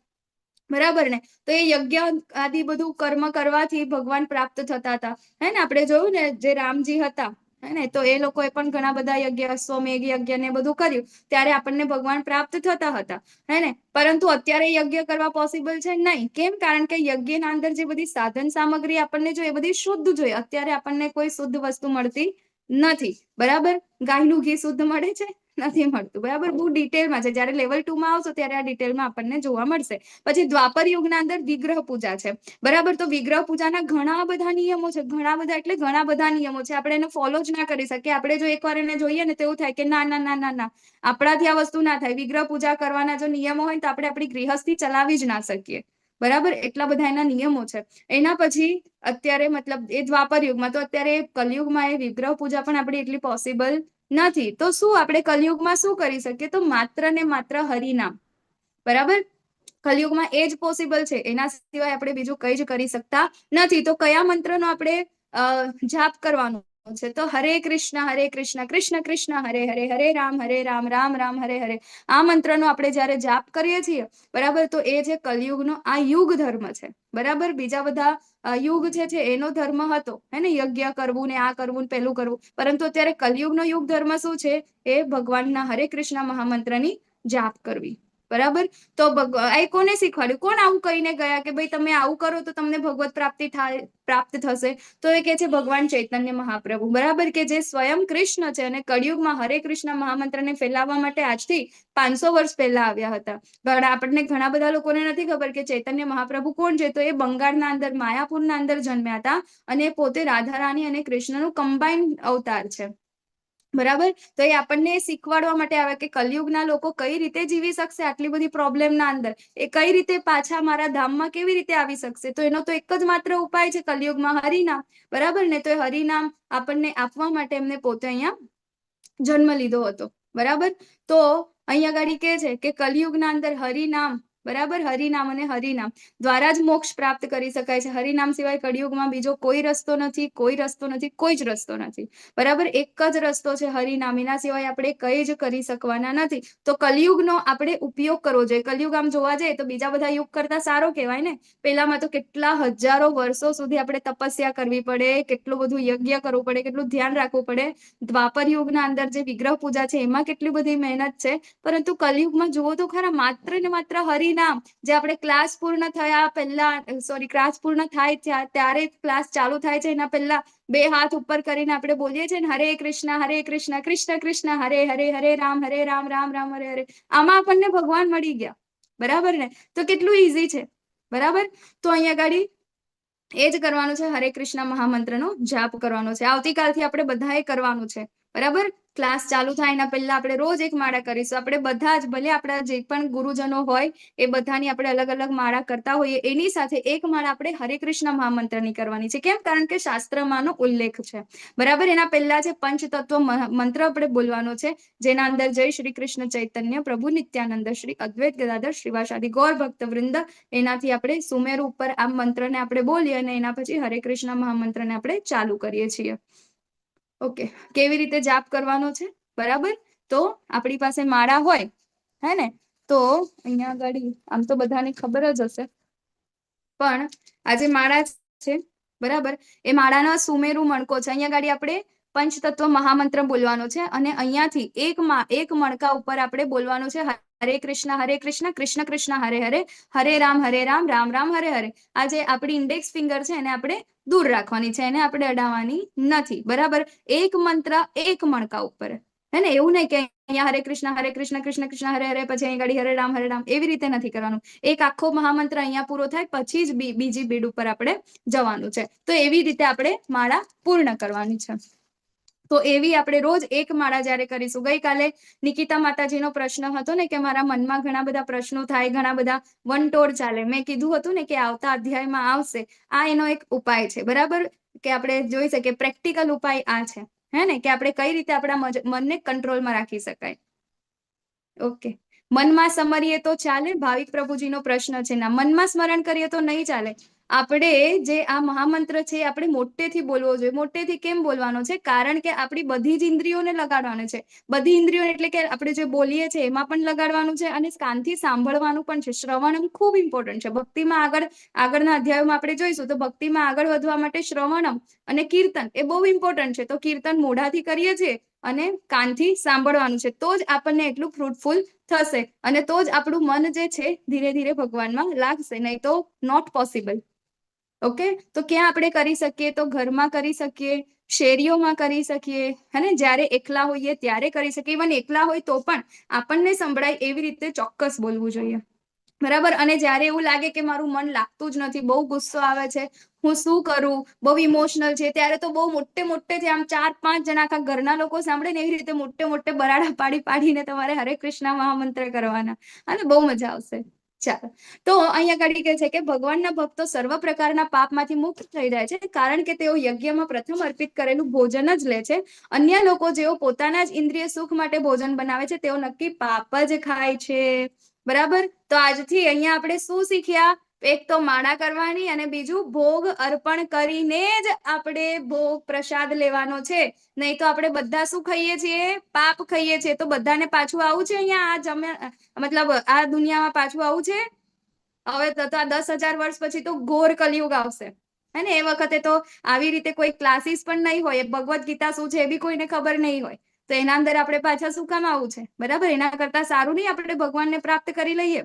બરાબર ને. તો એ યજ્ઞ આદિ બધું કર્મ કરવાથી ભગવાન પ્રાપ્ત થતા હતા, હે ને. આપણે જોયું ને જે રામજી હતા, હે ને, તો એ લોકોએ પણ ઘણા બધા યજ્ઞ, અશ્વમેઘ યજ્ઞ ને બધું કર્યું, ત્યારે આપણને ભગવાન પ્રાપ્ત થતા હતા, હે ને. પરંતુ અત્યારે યજ્ઞ કરવા પોસિબલ છે નહીં. કેમ? કારણ કે યજ્ઞના અંદર જે બધી સાધન સામગ્રી આપણને જોઈએ એ બધી શુદ્ધ જોઈએ. અત્યારે આપણને કોઈ શુદ્ધ વસ્તુ મળતી નથી, બરાબર. ગાયનું ઘી શુદ્ધ મળે છે? નથી મળતું, બરાબર. બહુ ડિટેલમાં છે, જ્યારે લેવલ 2 માં આવશો ત્યારે આ ડિટેલમાં આપણને જોવા મળશે. પછી દ્વાપર યુગના અંદર વિગ્રહ પૂજા છે, બરાબર. તો વિગ્રહ પૂજાના ઘણા બધા નિયમો છે, ઘણા બધા એટલે ઘણા બધા નિયમો છે. આપણે એને ફોલો જ ના કરી શકીએ. આપણે જો એકવાર એને જોઈએ ને તો એવું થાય કે ના ના ના ના ના, આપણાથી આ વસ્તુ ના થાય. વિગ્રહ પૂજા કરવાના જો નિયમો હોય તો આપણે આપણી ગૃહસ્થી ચલાવી જ ના શકીએ, બરાબર. એટલા બધા એના નિયમો છે. એના પછી અત્યારે મતલબ એ દ્વાપર યુગમાં, તો અત્યારે કલયુગમાં એ વિગ્રહ પૂજા પણ આપણી એટલી પોસિબલ નથી. તો શું આપણે કલયુગમાં શું કરી શકીએ? તો માત્ર ને માત્ર હરિનામ, બરાબર. કલયુગમાં એ જ પોસિબલ છે, એના સિવાય આપણે બીજું કઈ જ કરી શકતા નથી. તો કયા મંત્રનો આપણે જાપ કરવાનો? છે. તો હરે કૃષ્ણ કૃષ્ણ કૃષ્ણ હરે હરે હરે રામ રામ રામ હરે હરે આ મંત્રનો આપણે જ્યારે જાપ કરીએ છીએ બરાબર, તો એ જે કલયુગનો આ યુગ ધર્મ છે બરાબર. બીજા બધા યુગ છે એનો ધર્મ હતો હે ને, યજ્ઞ કરવું ને આ કરવું ને પેલું કરવું, પરંતુ અત્યારે કલયુગનો યુગ ધર્મ શું છે? એ ભગવાનના હરે કૃષ્ણ મહામંત્રની જાપ કરવી બરાબર. તો એ કોને શીખવાડ્યું? કોણ આવું કહીને ગયા કે ભાઈ તમે આવું કરો તો તમને ભગવત પ્રાપ્ત થશે? તો એ કે છે ભગવાન ચૈતન્ય મહાપ્રભુ બરાબર, કે જે સ્વયં કૃષ્ણ છે અને કળિયુગમાં હરે કૃષ્ણ મહામંત્રને ફેલાવવા માટે આજથી 500 વર્ષ પહેલા આવ્યા હતા. આપણને ઘણા બધા લોકોને નથી ખબર કે ચૈતન્ય મહાપ્રભુ કોણ છે. તો એ બંગાળના અંદર માયાપુરના અંદર જન્મ્યા હતા અને પોતે રાધા રાણી અને કૃષ્ણનું કમ્બાઇન અવતાર છે બરાબર. તો એ આપણને શીખવાડવા માટે આવે કે કલયુગના લોકો કઈ રીતે જીવી શકશે આટલી બધી પ્રોબ્લેમના અંદર, એ કઈ રીતે પાછા મારા ધામમાં કેવી રીતે આવી શકશે? તો એનો તો એક જ માત્ર ઉપાય છે કલયુગમાં હરિનામ બરાબર ને. તો એ હરિનામ આપણને આપવા માટે એમને પોતે અહીંયા જન્મ લીધો હતો બરાબર. તો અહીંયા ગાડી કે છે કે કલયુગના અંદર હરિનામ બરાબર, હરિનામ અને હરિનામ દ્વારા જ મોક્ષ પ્રાપ્ત કરી શકાય છે. હરિનામ સિવાય કળિયુગમાં બીજો કોઈ રસ્તો નથી, કોઈ રસ્તો નથી, કોઈ જ રસ્તો નથી બરાબર. એક જ રસ્તો છે હરિનામ, એના સિવાય આપણે કઈ જ કરી શકવાના નથી. તો કલયુગનો આપણે ઉપયોગ કરવો જોઈએ. કલયુગ આમ જોવા જઈએ તો બીજા બધા યુગ કરતા સારો કહેવાય ને. પેલામાં તો કેટલા હજારો વર્ષો સુધી આપણે તપસ્યા કરવી પડે, કેટલું બધું યજ્ઞ કરવું પડે, કેટલું ધ્યાન રાખવું પડે. દ્વાપર યુગના અંદર જે વિગ્રહ પૂજા છે એમાં કેટલી બધી મહેનત છે, પરંતુ કલયુગમાં જુઓ તો ખરા માત્ર ને માત્ર હરિનામ. જે આપણે ક્લાસ પૂર્ણ થયા પહેલા, ક્લાસ પૂર્ણ થાય ત્યારે ક્લાસ ચાલુ થાય છે એના પહેલા 2 હાથ ઉપર કરીને આપણે બોલીએ છીએ ને હરે કૃષ્ણ કૃષ્ણ કૃષ્ણ હરે હરે હરે રામ રામ રામ હરે હરે. આમાં આપણને ભગવાન મળી ગયા બરાબર ને. તો કેટલું ઈઝી છે બરાબર. તો અહીંયા ગાડી એ જ કરવાનું છે, હરે કૃષ્ણ મહામંત્રનો જાપ કરવાનો છે. આવતીકાલથી આપણે બધાએ કરવાનું છે બરાબર. ક્લાસ ચાલુ થાય એના પહેલા આપણે રોજ એક માળા કરીશું. આપણે બધા જ, ભલે આપણા જે પણ ગુરુજનો હોય એ બધાની આપણે અલગ અલગ માળા કરતા હોઈએ, એની સાથે એક માળા આપણે હરે કૃષ્ણ મહામંત્રની કરવાની છે. કેમ? કારણ કે શાસ્ત્રમાંનો ઉલ્લેખ છે બરાબર. એના પહેલા છે પંચતત્વ મંત્ર આપણે બોલવાનો છે, જેના અંદર જય શ્રી કૃષ્ણ ચૈતન્ય પ્રભુ નિત્યાનંદ શ્રી અદ્વૈત ગદાધર શ્રીવાસાદિ ગૌર ભક્ત વૃંદ, એનાથી આપણે સુમેરુ ઉપર આ મંત્રને આપણે બોલીએ અને એના પછી હરે કૃષ્ણ મહામંત્રને આપણે ચાલુ કરીએ છીએ. ઓકે, કેવી રીતે જાપ કરવાનો છે બરાબર. તો આપણી પાસે માળા હોય હે ને, તો અહીંયા આગળ આમ તો બધાને ખબર જ હશે, પણ આ જે માળા છે બરાબર, એ માળાનો સુમેરુ મણકો છે. અહીંયા આગળ આપણે પંચતત્વ મહામંત્ર બોલવાનો છે અને અહીંયાથી એક મણકા ઉપર આપણે બોલવાનું છે હરે કૃષ્ણ કૃષ્ણ કૃષ્ણ હરે હરે હરે રામ રામ રામ હરે હરે. આ જે આપણી ઇન્ડેક્સ ફિંગર છે એને આપણે દૂર રાખવાની છે, એને આપણે અડાવવાની નથી બરાબર. એક મંત્ર એક મણકા ઉપર હે ને. એવું નહીં કે અહીંયા હરે કૃષ્ણ કૃષ્ણ કૃષ્ણ હરે હરે પછી અહીં ગાડી હરે રામ, એવી રીતે નથી કરવાનું. એક આખો મહામંત્ર અહીંયા પૂરો થાય પછી જ બીજી બીડ ઉપર આપણે જવાનું છે. તો એવી રીતે આપણે માળા પૂર્ણ કરવાની છે. તો એવી આપણે રોજ એક માળા જ્યારે કરીશું. ગઈકાલે નિકિતા માતાજીનો પ્રશ્ન હતો ને કે મારા મનમાં ઘણા બધા પ્રશ્નો થાય, ઘણા બધા વંટોળ ચાલે. મેં કીધું હતું ને કે આવતા અધ્યાયમાં આવશે. આ એનો એક ઉપાય છે બરાબર, કે આપણે જોઈ શકીએ. પ્રેક્ટિકલ ઉપાય આ છે હે ને, કે આપણે કઈ રીતે આપણા મનને કંટ્રોલમાં રાખી શકાય. ઓકે, મનમાં સમરીએ તો ચાલે? ભાવિક પ્રભુજીનો પ્રશ્ન છે. ના, મનમાં સ્મરણ કરીએ તો નહીં ચાલે. આપણે જે આ મહામંત્ર છે આપણે મોટેથી બોલવો જોઈએ. મોટેથી કેમ બોલવાનો છે? કારણ કે આપણી બધી જ ઇન્દ્રિયોને લગાડવાનું છે. બધી ઇન્દ્રિયો એટલે કે આપણે જે બોલીએ છીએ એમાં પણ લગાડવાનું છે અને કાનથી સાંભળવાનું પણ છે. શ્રવણમ ખૂબ ઇમ્પોર્ટન્ટ છે. ભક્તિમાં આગળના અધ્યાયોમાં આપણે જોઈશું તો ભક્તિમાં આગળ વધવા માટે શ્રવણમ અને કીર્તન એ બહુ ઇમ્પોર્ટન્ટ છે. તો કીર્તન મોઢાથી કરીએ છીએ અને કાનથી સાંભળવાનું છે, તો જ આપણને એટલું ફ્રૂટફુલ થશે અને તો જ આપણું મન જે છે ધીરે ધીરે ભગવાનમાં લાગશે, નહીં તો નોટ પોસિબલ. ઓકે, તો ક્યાં આપણે કરી શકીએ? તો ઘરમાં કરી શકીએ, શેરીઓમાં કરી શકીએ હે ને, જ્યારે એકલા હોઈએ ત્યારે કરી શકીએ. ઇવન એકલા હોય તો પણ આપણને સંભળાય એવી રીતે ચોક્કસ બોલવું જોઈએ બરાબર. અને જ્યારે એવું લાગે કે મારું મન લાગતું જ નથી, બહુ ગુસ્સો આવે છે, હું શું કરું, બહુ ઇમોશનલ છે, ત્યારે તો બહુ મોટેથી આમ 4-5 જણા આખા ઘરના લોકો સાંભળે ને એવી રીતે મોટે બરાડા પાડીને તમારે હરે કૃષ્ણ મહામંત્ર કરવાના અને બહુ મજા આવશે. ચાલો, તો અહીંયા આગળ કહે છે કે ભગવાનના ભક્તો સર્વ પ્રકારના પાપમાંથી મુક્ત થઈ જાય છે, કારણ કે તેઓ યજ્ઞમાં પ્રથમ અર્પિત કરેલું ભોજન જ લે છે. અન્ય લોકો જેઓ પોતાના જ ઇન્દ્રિય સુખ માટે ભોજન બનાવે છે તેઓ નક્કી પાપ જ ખાય છે બરાબર. તો આજથી અહીંયા આપણે શું શીખ્યા એક તો માળા કરવાની અને બીજું ભોગ અર્પણ કરીને જ આપણે ભોગ પ્રસાદ લેવાનો છે. નહીં તો આપણે બધા શું ખાઈએ છીએ? પાપ ખાઈએ છીએ. તો બધાને પાછું આવું છે અહીંયા મતલબ આ દુનિયામાં પાછું આવું છે. હવે તો આ 10,000 વર્ષ પછી તો ઘોર કલયુગ આવશે હે ને. એ વખતે તો આવી રીતે કોઈ ક્લાસીસ પણ નહીં હોય, ભગવદ ગીતા શું છે એ બી કોઈને ખબર નહીં હોય. તો એના અંદર આપણે પાછા શું કામ આવું છે? બરાબર. એના કરતા સારું નહીં આપણે ભગવાનને પ્રાપ્ત કરી લઈએ.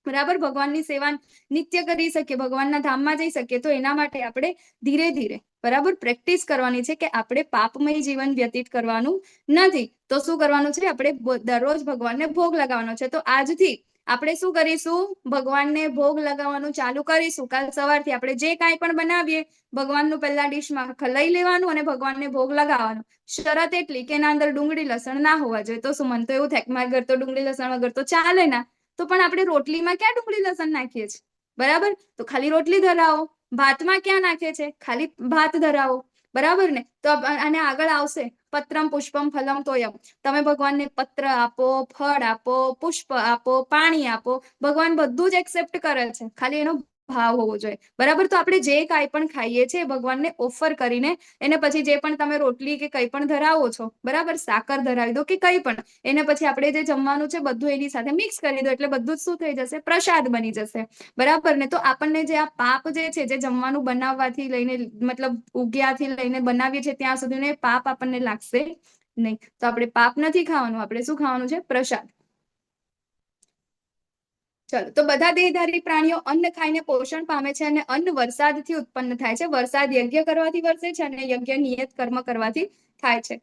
બરાબર. ભગવાનની સેવા નિત્ય કરી શકીએ, ભગવાનના ધામમાં જઈ શકીએ. તો એના માટે આપણે ધીરે ધીરે બરાબર પ્રેક્ટિસ કરવાની છે કે આપણે પાપમય જીવન વ્યતીત કરવાનું નથી. તો શું કરવાનું છે? આપણે દરરોજ ભગવાનને ભોગ લગાવવાનો છે. તો આજથી આપણે શું કરીશું? ભગવાનને ભોગ લગાવવાનું ચાલુ કરીશું. કાલ સવારથી આપણે જે કાંઈ પણ બનાવીએ ભગવાનનું પહેલા ડીશમાં લઈ લેવાનું અને ભગવાનને ભોગ લગાવવાનો. શરત એટલી કે એના અંદર ડુંગળી લસણ ના હોવા જોઈએ. તો શું, મન તો એવું થાય કે મારા ઘર તો ડુંગળી લસણ વગર તો ચાલે ના. તો પણ આપણે રોટલીમાં ક્યાં ડુંગળી લસણ નાખીએ છીએ? બરાબર. તો ખાલી રોટલી ધરાવો. ભાતમાં ક્યાં નાખે છે? ખાલી ભાત ધરાવો. બરાબર ને. તો આને આગળ આવશે પત્રમ પુષ્પમ ફલમ તોયમ. તમે ભગવાનને પત્ર આપો, ફળ આપો, પુષ્પ આપો, પાણી આપો, ભગવાન બધું જ એક્સેપ્ટ કરે છે. ખાલી એનો ભાવ હોવો જોઈએ. બરાબર. તો આપણે જે કાંઈ પણ ખાઈએ છીએ ભગવાનને ઓફર કરીને એને પછી જે પણ તમે રોટલી કે કંઈ પણ ધરાવો છો, બરાબર, સાકર ધરાવી દો કે કંઈ પણ, એને પછી આપણે જે જમવાનું છે બધું એની સાથે મિક્સ કરી દો. એટલે બધું જ શું થઈ જશે? પ્રસાદ બની જશે. બરાબર ને. તો આપણને જે આ પાપ જે છે, જે જમવાનું બનાવવાથી લઈને મતલબ ઉગ્યાથી લઈને બનાવીએ છીએ ત્યાં સુધીનો પાપ આપણને લાગશે નહીં. તો આપણે પાપ નથી ખાવાનું. આપણે શું ખાવાનું છે? પ્રસાદ. ચલો. તો બધા દેહધારી પ્રાણીઓ અન્ન ખાઈને પોષણ પામે છે અને અન્ન વરસાદથી ઉત્પન્ન થાય છે. વરસાદ યજ્ઞ કરવાથી વરસે છે અને યજ્ઞ નિયત કર્મ કરવાથી થાય છે.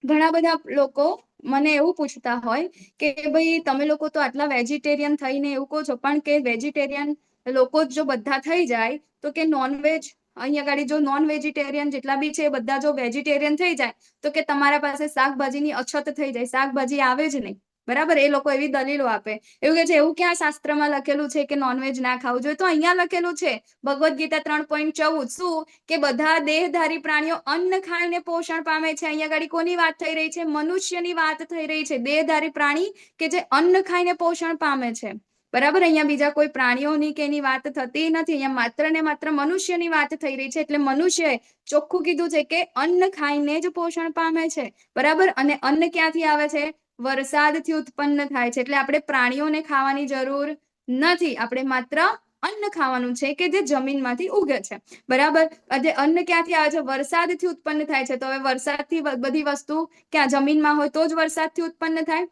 ઘણા બધા લોકો મને એવું પૂછતા હોય કે ભાઈ તમે લોકો તો આટલા વેજીટેરિયન થઈને એવું કહો છો, પણ કે વેજીટેરિયન લોકો જો બધા થઈ જાય તો કે નોનવેજ અહીંયા આગળ જો નોન વેજીટેરિયન જેટલા બી છે બધા જો વેજીટેરિયન થઈ જાય તો કે તમારા પાસે શાકભાજીની અછત થઈ જાય, શાકભાજી આવે જ નહીં. બરાબર. એ લોકો એવી દલીલો આપે. એવું કે છે એવું ક્યાં શાસ્ત્રમાં લખેલું છે કે નોનવેજ ના ખાવું જોઈએ? તો અહીંયા લખેલું છે ભગવદ ગીતા 3.14 શું કે બધા દેહધારી પ્રાણીઓ અન્ન ખાઈને પોષણ પામે છે. અહીંયા આગળ કોની વાત થઈ રહી છે? મનુષ્યની વાત થઈ રહી છે. દેહધારી પ્રાણી કે જે અન્ન ખાઈને પોષણ પામે છે. બરાબર. અહીંયા બીજા કોઈ પ્રાણીઓની કે એની વાત થતી નથી. અહીંયા માત્ર ને માત્ર મનુષ્યની વાત થઈ રહી છે. એટલે મનુષ્યએ ચોખ્ખું કીધું છે કે અન્ન ખાઈને જ પોષણ પામે છે. બરાબર. અને અન્ન ક્યાંથી આવે છે? વરસાદથી ઉત્પન્ન થાય છે. એટલે આપણે પ્રાણીઓને ખાવાની જરૂર નથી. આપણે માત્ર અન્ન ખાવાનું છે કે જે જમીનમાંથી ઉગે છે. બરાબર. અન્ન ક્યાંથી આવે છે? વરસાદથી ઉત્પન્ન થાય છે. તો હવે વરસાદથી બધી વસ્તુ ક્યાં જમીનમાં હોય તો જ વરસાદથી ઉત્પન્ન થાય.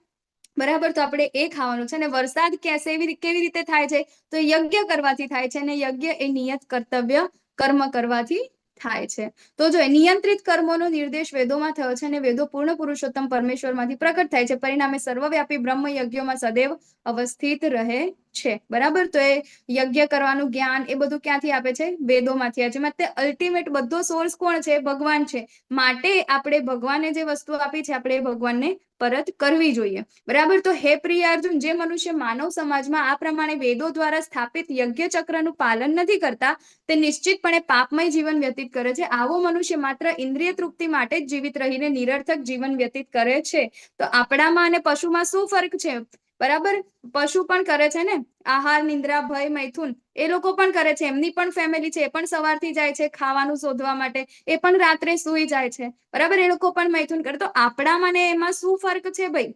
બરાબર. તો આપણે એ ખાવાનું છે. અને વરસાદ કેવી રીતે થાય છે? તો યજ્ઞ કરવાથી થાય છે. અને યજ્ઞ એ નિયત કર્તવ્ય કર્મ કરવાથી થાય છે. તો જો નિયંત્રિત કર્મોનો નિર્દેશ વેદોમાં થયો છે અને વેદો પૂર્ણ પુરુષોત્તમ પરમેશ્વરમાંથી પ્રકટ થાય છે. પરિણામે સર્વવ્યાપી બ્રહ્મ યજ્ઞોમાં સદૈવ અવસ્થિત રહે છે. બરાબર. તો એ યજ્ઞ કરવાનું જ્ઞાન એ બધું ક્યાંથી આપે છે? વેદોમાંથી આવે છે. માટે અલ્ટિમેટ બધો સોર્સ કોણ છે? ભગવાન છે. માટે આપણે ભગવાને જે વસ્તુ આપી છે આપણે એ ભગવાનને પરત કરવી જોઈએ. બરાબર. તો હે પ્રિય અર્જુન, જે મનુષ્ય માનવ સમાજમાં આ પ્રમાણે વેદો દ્વારા સ્થાપિત યજ્ઞ ચક્રનું પાલન નથી કરતા તે નિશ્ચિતપણે પાપમય જીવન વ્યતીત કરે છે. આવો મનુષ્ય માત્ર ઇન્દ્રિય તૃપ્તિ માટે જ જીવિત રહીને નિરર્થક જીવન વ્યતીત કરે છે. તો આપણામાં અને પશુમાં શું ફરક છે? બરાબર. પશુ પણ કરે છે ને આહાર, નિંદ્રા, ભય, મૈથુન. એ લોકો પણ કરે છે. એમની પણ ફેમિલી છે. એ પણ સવારથી જાય છે ખાવાનું શોધવા માટે. એ પણ રાત્રે સૂઈ જાય છે. બરાબર. એ લોકો પણ મૈથુન કરે. તો આપણામાં ને એમાં શું ફરક છે ભાઈ?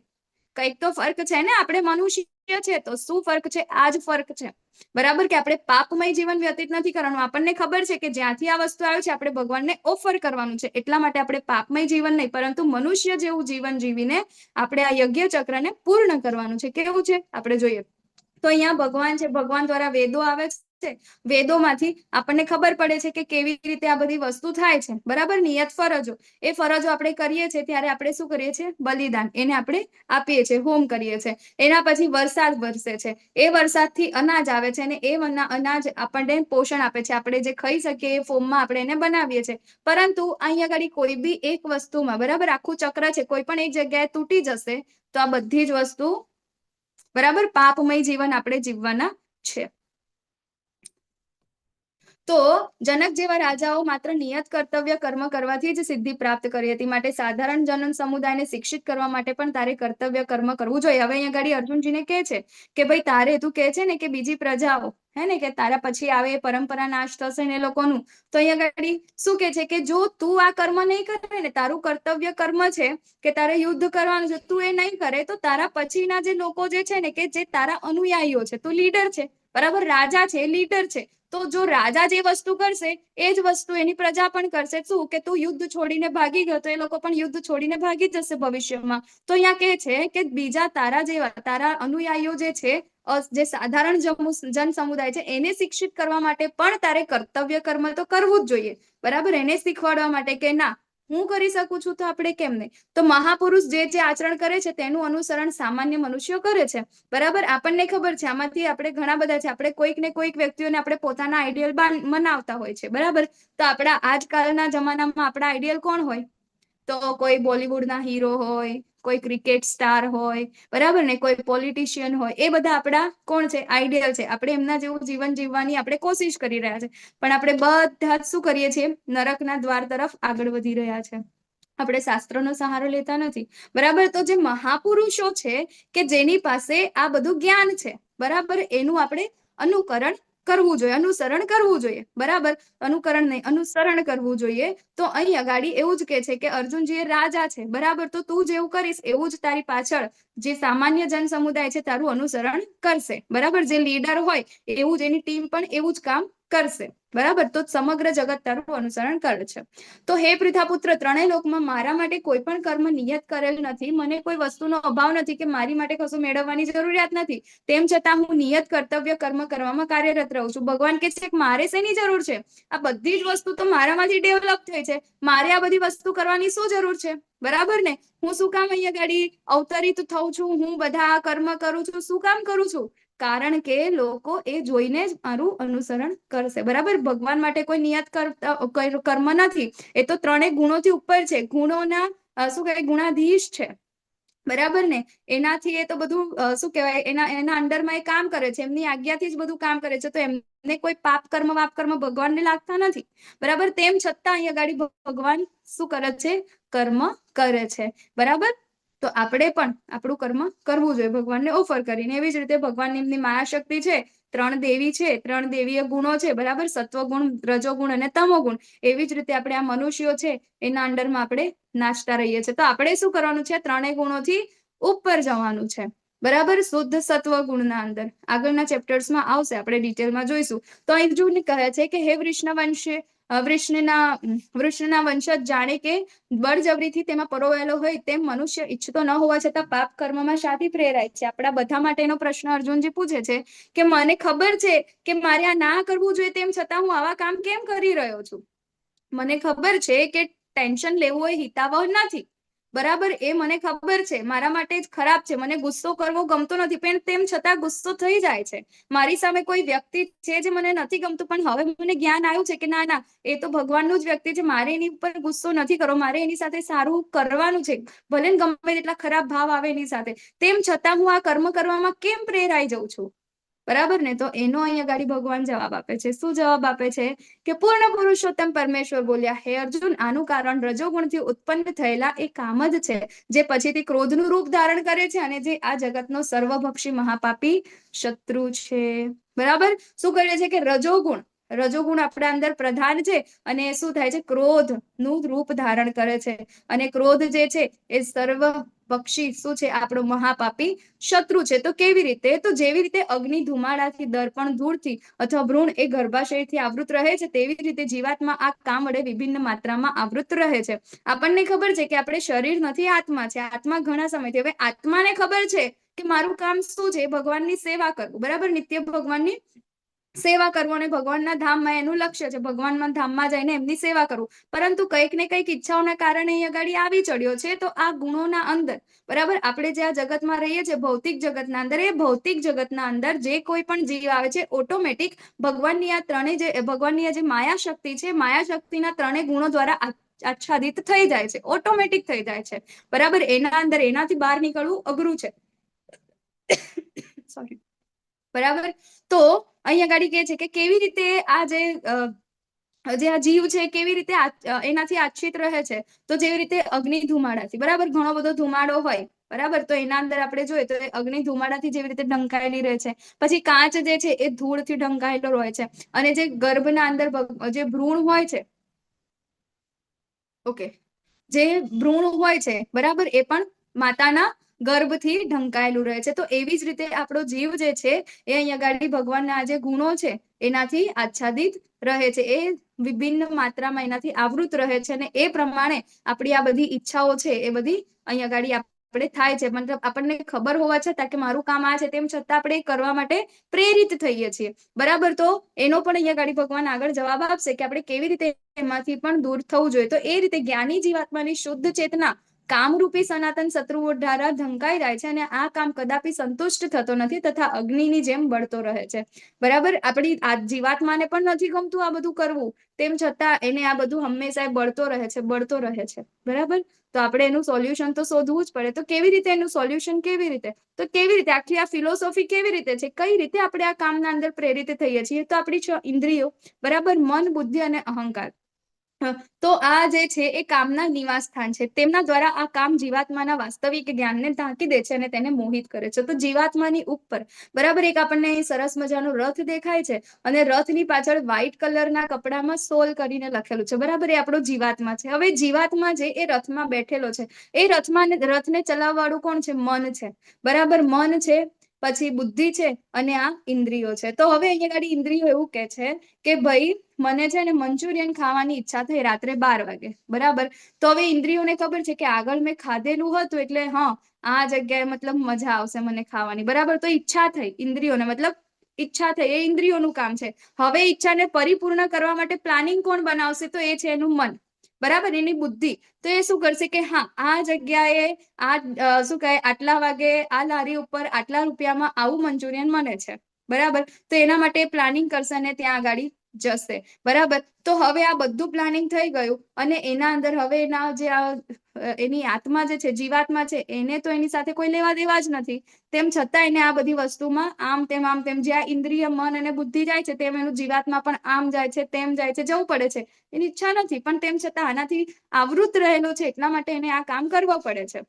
કંઈક તો ફરક છે ને. આપણે મનુષ્ય છે તો શું ફરક છે? આ જ ફરક છે. બરાબર. કે આપણે પાપમય જીવન વ્યતીત નથી કરવાનું. આપણને ખબર છે કે જ્યાંથી આ વસ્તુ આવે છે આપણે ભગવાનને ઓફર કરવાનું છે. એટલા માટે આપણે પાપમય જીવન નહીં પરંતુ મનુષ્ય જેવું જીવન જીવીને આપણે આ યજ્ઞ ચક્રને પૂર્ણ કરવાનું છે. કેવું છે આપણે જોઈએ. તો અહીંયા ભગવાન છે. ભગવાન દ્વારા વેદો આવે છે. વેદોમાંથી આપણને ખબર પડે છે કે કેવી રીતે આ બધી વસ્તુ થાય છે. બરાબર. નિયત ફરજો. એ ફરજો આપણે કરીએ છીએ ત્યારે આપણે શું કરીએ છીએ? બલિદાન એને આપણે આપીએ છીએ, હોમ કરીએ છીએ. એના પછી વરસાદ વરસે છે. એ વરસાદથી અનાજ આવે છે અને એ અનાજ આપણને પોષણ આપે છે. આપણે જે ખાઈ શકીએ એ ફોર્મમાં આપણે એને બનાવીએ છીએ. પરંતુ અહીંયા આગળ કોઈ બી એક વસ્તુમાં બરાબર આખું ચક્ર છે. કોઈ પણ એક જગ્યાએ તૂટી જશે તો આ બધી જ વસ્તુ બરાબર પાપમય જીવન આપણે જીવવાના છે. તો જનક જેવા રાજાઓ માત્ર નિયત કર્તવ્ય કર્મ કરવાથી જ સિદ્ધિ પ્રાપ્ત કરી હતી. માટે સાધારણ જન સમુદાયને શિક્ષિત કરવા માટે પણ તારે કર્તવ્ય કર્મ કરવું જોઈએ. હવે અહીંયા ગાડી અર્જુનજીને કહે છે કે ભાઈ તારે તું કહે છે ને કે બીજી પ્રજાઓ હે ને, કે તારા પછી આવે એ પરંપરા નાશ થશે ને એ લોકોનું. તો અહીંયા આગળ શું કે છે કે જો તું આ કર્મ નહીં કરે ને, તારું કર્તવ્ય કર્મ છે કે તારે યુદ્ધ કરવાનું છે, તું એ નહીં કરે તો તારા પછીના જે લોકો જે છે ને, કે જે તારા અનુયાયીઓ છે, તું લીડર છે બરાબર, રાજા છે, લીડર છે, તો જો રાજા જે વસ્તુ કરશે એ જ વસ્તુ એની પ્રજા પણ કરશે. શું કે તું યુદ્ધ છોડીને ભાગી ગયો તો એ લોકો પણ યુદ્ધ છોડીને ભાગી જશે ભવિષ્યમાં. તો અહીંયા કે છે કે બીજા તારા જેવા તારા અનુયાયીઓ જે છે, જે સાધારણ જન સમુદાય છે, એને શિક્ષિત કરવા માટે પણ તારે કર્તવ્ય કર્મ તો કરવું જ જોઈએ બરાબર, એને શીખવાડવા માટે કે ના હું કરી શકું છું તો આપણે કેમ નહીં. તો મહાપુરુષ જે આચરણ કરે છે તેનું અનુસરણ સામાન્ય મનુષ્યો કરે છે બરાબર. આપણને ખબર છે આમાંથી આપણે ઘણા બધા છે, આપણે કોઈક ને કોઈક વ્યક્તિઓને આપણે પોતાના આઈડિયલ મનાવતા હોય છે બરાબર. તો આપણા આજકાલના જમાનામાં આપણા આઈડિયલ કોણ હોય? તો કોઈ બોલિવૂડના હીરો હોય, કોઈ ક્રિકેટ સ્ટાર હોય બરાબર ને, કોઈ પોલિટિશિયન હોય, એ બધા આપણા કોણ છે? આઈડિયલ છે. આપણે એમના જેવું જીવન જીવવાની આપણે કોશિશ કરી રહ્યા છે, પણ આપણે બધા જ શું કરીએ છીએ? નરકના દ્વાર તરફ આગળ વધી રહ્યા છે. આપણે શાસ્ત્રોનો સહારો લેતા નથી બરાબર. તો જે મહાપુરુષો છે કે જેની પાસે આ બધું જ્ઞાન છે બરાબર, એનું આપણે અનુકરણ કરવું જોઈએ, અનુસરણ કરવું જોઈએ બરાબર. અનુકરણ નહીં, અનુસરણ કરવું જોઈએ. તો અહીં અગાડી એવું જ કે છે કે અર્જુનજી એ રાજા છે બરાબર, તો તું જેવું કરીશ એવું જ તારી પાછળ જે સામાન્ય જન સમુદાય છે તારું અનુસરણ કરશે બરાબર. જે લીડર હોય એવું જ એની ટીમ પણ એવું જ કામ કરશે બરાબર. તો સમગ્ર જગત તારું અનુસરણ કરે છે. તો હે પૃથાપુત્ર, ત્રણેય લોકમાં મારા માટે કોઈ પણ કર્મ નિયત કરેલ નથી. મને કોઈ વસ્તુનો અભાવ નથી કે મારી માટે કશું મેળવવાની જરૂરિયાત નથી. તેમ છતાં હું નિયત કર્તવ્ય કર્મ કરવામાં કાર્યરત રહું છું. ભગવાન કે છે કે મારે શેની જરૂર છે? આ બધી જ વસ્તુ તો મારામાંથી ડેવલપ થઈ છે, મારે આ બધી વસ્તુ કરવાની શું જરૂર છે બરાબર ને. હું શું કામ અહીંયા ગાડી અવતરિત થઉં છું, હું બધા કર્મ કરું છું, શું કામ કરું છું? કારણ કે લોકો એ જોઈને જ મારું અનુસરણ કરશે બરાબર. ભગવાન માટે કોઈ નિયત કર્મ નથી, એ તો ત્રણેય ગુણોથી ઉપર છે, ગુણોના શું કહેવાય ગુણાધીશ છે બરાબર ને. એનાથી એ તો બધું શું કહેવાય એના અંડરમાં એ કામ કરે છે, એમની આજ્ઞાથી જ બધું કામ કરે છે. તો એમને કોઈ પાપ કર્મ વાપ કર્મ ભગવાનને લાગતા નથી બરાબર. તેમ છતાં અહીંયા ગાડી ભગવાન શું કરે છે? કર્મ કરે છે બરાબર. તો આપણે પણ આપણું કર્મ કરવું જોઈએ ભગવાનને ઓફર કરીને. એવી જ રીતે ભગવાનની એમની માયા શક્તિ છે, 3 દેવી છે, 3 દેવીય ગુણો છે બરાબર, સત્વગુણ, રજોગુણ અને તમોગુણ. એવી જ રીતે આપણે આ મનુષ્યો છે એના અંડરમાં આપણે નાચતા રહીએ છીએ. તો આપણે શું કરવાનું છે? 3 ગુણોથી ઉપર જવાનું છે બરાબર, શુદ્ધ સત્વ ગુણના અંદર. આગળના ચેપ્ટર્સમાં આવશે, આપણે ડિટેલમાં જોઈશું. તો અહીં કહે છે કે હે વૃષ્ણવંશી, વૃષ્ણના વંશજ જાણે કે બળજબરીથી તેમાં પરોવાયેલો હોય તેમ મનુષ્ય ઈચ્છતો ન હોવા છતાં પાપ કર્મમાં શાથી પ્રેરાય છે. આપણા બધા માટેનો પ્રશ્ન અર્જુનજી પૂછે છે કે મને ખબર છે કે મારે આ ના કરવું જોઈએ, તેમ છતાં હું આવા કામ કેમ કરી રહ્યો છું? મને ખબર છે કે ટેન્શન લેવું એ હિતાવહ નથી બરાબર, એ મને ખબર છે, મારા માટે જ ખરાબ છે, મને ગુસ્સો કરવો ગમતો નથી, પણ તેમ છતાં ગુસ્સો થઈ જાય છે. મારી સામે કોઈ વ્યક્તિ છે જે મને નથી ગમતું, પણ હવે મને જ્ઞાન આવ્યું છે કે ના ના એ તો ભગવાનનું જ વ્યક્તિ છે, મારે એની ઉપર ગુસ્સો નથી કરવો, મારે એની સાથે સારું કરવાનું છે, ભલે ને ગમે તેટલા ખરાબ ભાવ આવે એની સાથે, તેમ છતાં હું આ કર્મ કરવામાં કેમ પ્રેરાઈ જાઉં છું બરાબર ને. તો એનો અહીંયા ગાડી ભગવાન જવાબ આપે છે. શું જવાબ આપે છે? કે પૂર્ણ પુરુષોત્તમ પરમેશ્વર બોલ્યા, હે અર્જુન, આનું કારણ રજોગુણથી ઉત્પન્ન થયેલા એ કામ જ છે, જે પછીથી ક્રોધનું રૂપ ધારણ કરે છે અને જે આ જગતનો સર્વભક્ષી મહાપાપી શત્રુ છે બરાબર. શું કરે છે? કે રજોગુણ આપણા અંદર પ્રધાન છે અને શું થાય છે? ક્રોધ નું રૂપ ધારણ કરે છે, અને ક્રોધ જે છે એ સર્વભક્ષી શું છે? આપણો મહાપાપી શત્રુ છે. તો કેવી રીતે? તો જેવી રીતે અગ્નિ ધુમાડાથી, દર્પણ ધૂળથી અથવા ભ્રૂણ એ ગર્ભાશયથી આવૃત રહે છે, તેવી રીતે જીવાત્મા આ કામ વડે વિભિન્ન માત્રામાં આવૃત રહે છે. આપણને ખબર છે કે આપણે શરીર નથી, આત્મા છે. આત્મા ઘણા સમયથી, હવે આત્માને ખબર છે કે મારું કામ શું છે? ભગવાનની સેવા કરવું બરાબર, નિત્ય ભગવાનની સેવા કરવું અને ભગવાનના ધામમાં એનું લક્ષ્ય છે, ભગવાનના ધામમાં જઈને એમની સેવા કરવું. પરંતુ કંઈક ને કંઈક ઈચ્છાઓના કારણે અહીં આગળ આવી ચડ્યો છે. તો આ ગુણોના અંદર બરાબર, આપણે જે આ જગતમાં રહીએ છીએ ભૌતિક જગતના અંદર, એ ભૌતિક જગતના અંદર જે કોઈ પણ જીવ આવે છે ઓટોમેટિક ભગવાનની આ ભગવાનની જે માયા શક્તિ છે, માયા શક્તિના 3 ગુણો દ્વારા આચ્છાદિત થઈ જાય છે, ઓટોમેટિક થઈ જાય છે બરાબર. એના અંદર એનાથી બહાર નીકળવું અઘરું છે સોરી બરાબર. તો અહીંયા ગાડી કહે છે કે કેવી રીતે આ જે આ જીવ છે કેવી રીતે એનાથી આચ્છિત રહે છે? તો જેવી રીતે અગ્નિ ધુમાડાથી બરાબર, ઘણો બધો ધુમાડો હોય બરાબર. તો એના અંદર આપણે જોઈએ તો અગ્નિ ધુમાડાથી જેવી રીતે ઢંકાયેલી રહે છે, પછી કાચ જે છે એ ધૂળથી ઢંકાયેલો હોય છે, અને જે ગર્ભના અંદર જે ભ્રૂણ હોય છે, ઓકે, જે ભ્રૂણ હોય છે બરાબર, એ પણ માતાના ગર્ભથી ઢંકાયેલું રહે છે. તો એવી જ રીતે આપણો જીવ જે છે એ અહીંયા ગાડી ભગવાનના જે ગુણો છે એનાથી આચ્છાદિત રહે છે, એ વિભિન્ન માત્રામાં એનાથી આવૃત રહે છે, અને એ પ્રમાણે આપણી આ બધી ઈચ્છાઓ છે એ બધી અહીંયા ગાડી આપણે થાય છે. મતલબ આપણને ખબર હોવા છતાં કે મારું કામ આ છે, તેમ છતાં આપણે કરવા માટે પ્રેરિત થઈએ છીએ, બરાબર. તો એનો પણ અહીંયા ગાડી ભગવાન આગળ જવાબ આપશે કે આપણે કેવી રીતે એમાંથી પણ દૂર થવું જોઈએ. તો એ રીતે જ્ઞાની જીવાત્માની શુદ્ધ ચેતના કામરૂપી સનાતન શત્રુઓ દ્વારા ઢંકાઈ જાય છે, અને આ કામ કદાપી સંતુષ્ટ થતો નથી તથા અગ્નિની જેમ બળતો રહે છે, બરાબર. આપણી આ જીવાત્માને પણ નથી ગમતું આ બધું કરવું, તેમ છતાં એને આ બધું હંમેશા બળતો રહે છે, બળતો રહે છે, બરાબર. તો આપણે એનું સોલ્યુશન તો શોધવું જ પડે. તો કેવી રીતે એનું સોલ્યુશન, કેવી રીતે, તો કેવી રીતે આખી આ ફિલોસોફી કેવી રીતે છે, કઈ રીતે આપણે આ કામના અંદર પ્રેરિત થઈએ છીએ? તો આપણી 6 ઇન્દ્રિયો, બરાબર, મન, બુદ્ધિ અને અહંકાર. તો આ જે છે એ કામના નિવાસ સ્થાન છે, તેમના દ્વારા આ કામ જીવાત્માના વાસ્તવિક જ્ઞાનને ઢાંકી દે છે અને તેને મોહિત કરે છે. તો જીવાત્માની ઉપર, બરાબર, એક આપણને સરસ મજાનો રથ દેખાય છે, અને રથની પાછળ વ્હાઈટ કલરના કપડામાં સોલ કરીને લખેલું છે, બરાબર, એ આપણો જીવાત્મા છે. હવે જીવાત્મા જે એ રથમાં બેઠેલો છે, એ રથને ચલાવવાળું કોણ છે? મન છે, બરાબર. મન છે, પછી બુદ્ધિ છે, અને આ ઇન્દ્રિયો છે. તો હવે અહીંયા ગાડી ઇન્દ્રિયો એવું કે છે કે ભાઈ મને છે ને મંચુરિયન ખાવાની ઈચ્છા થઈ રાત્રે 12 વાગે, બરાબર. તો હવે ઇન્દ્રિયોને ખબર છે કે આગળ મેં ખાધેલું હતું, એટલે આ જગ્યાએ મતલબ મજા આવશે મને ખાવાની, બરાબર. તો ઈચ્છા થઈ ઇન્દ્રિયોને, મતલબ ઈચ્છા થઈ, એ ઇન્દ્રિયોનું કામ છે. હવે ઈચ્છાને પરિપૂર્ણ કરવા માટે પ્લાનિંગ કોણ બનાવશે? તો એ છે એનું મન, બરાબર, એની બુદ્ધિ. તો એ શું કરશે કે આ જગ્યાએ આ શું કહે, આટલા વાગે આ લારી ઉપર આટલા રૂપિયામાં આવું મંચુરિયન મળે છે, બરાબર. તો એના માટે પ્લાનિંગ કરશે અને ત્યાં આગળ જશે, બરાબર. તો હવે આ બધું પ્લાનિંગ થઈ ગયું, અને એના અંદર હવે એના જે એની આત્મા જે છે, જીવાત્મા છે, એને તો એની સાથે કોઈ લેવા દેવા જ નથી, તેમ છતાં એને આ બધી વસ્તુમાં આમ તેમ જ્યાં ઇન્દ્રિય, મન અને બુદ્ધિ જાય છે, તેમ એનું જીવાત્મા પણ આમ જાય છે, તેમ જાય છે, જવું પડે છે. એની ઈચ્છા નથી, પણ તેમ છતાં આનાથી આવૃત રહેલો છે, એટલા માટે એને આ કામ કરવું પડે છે.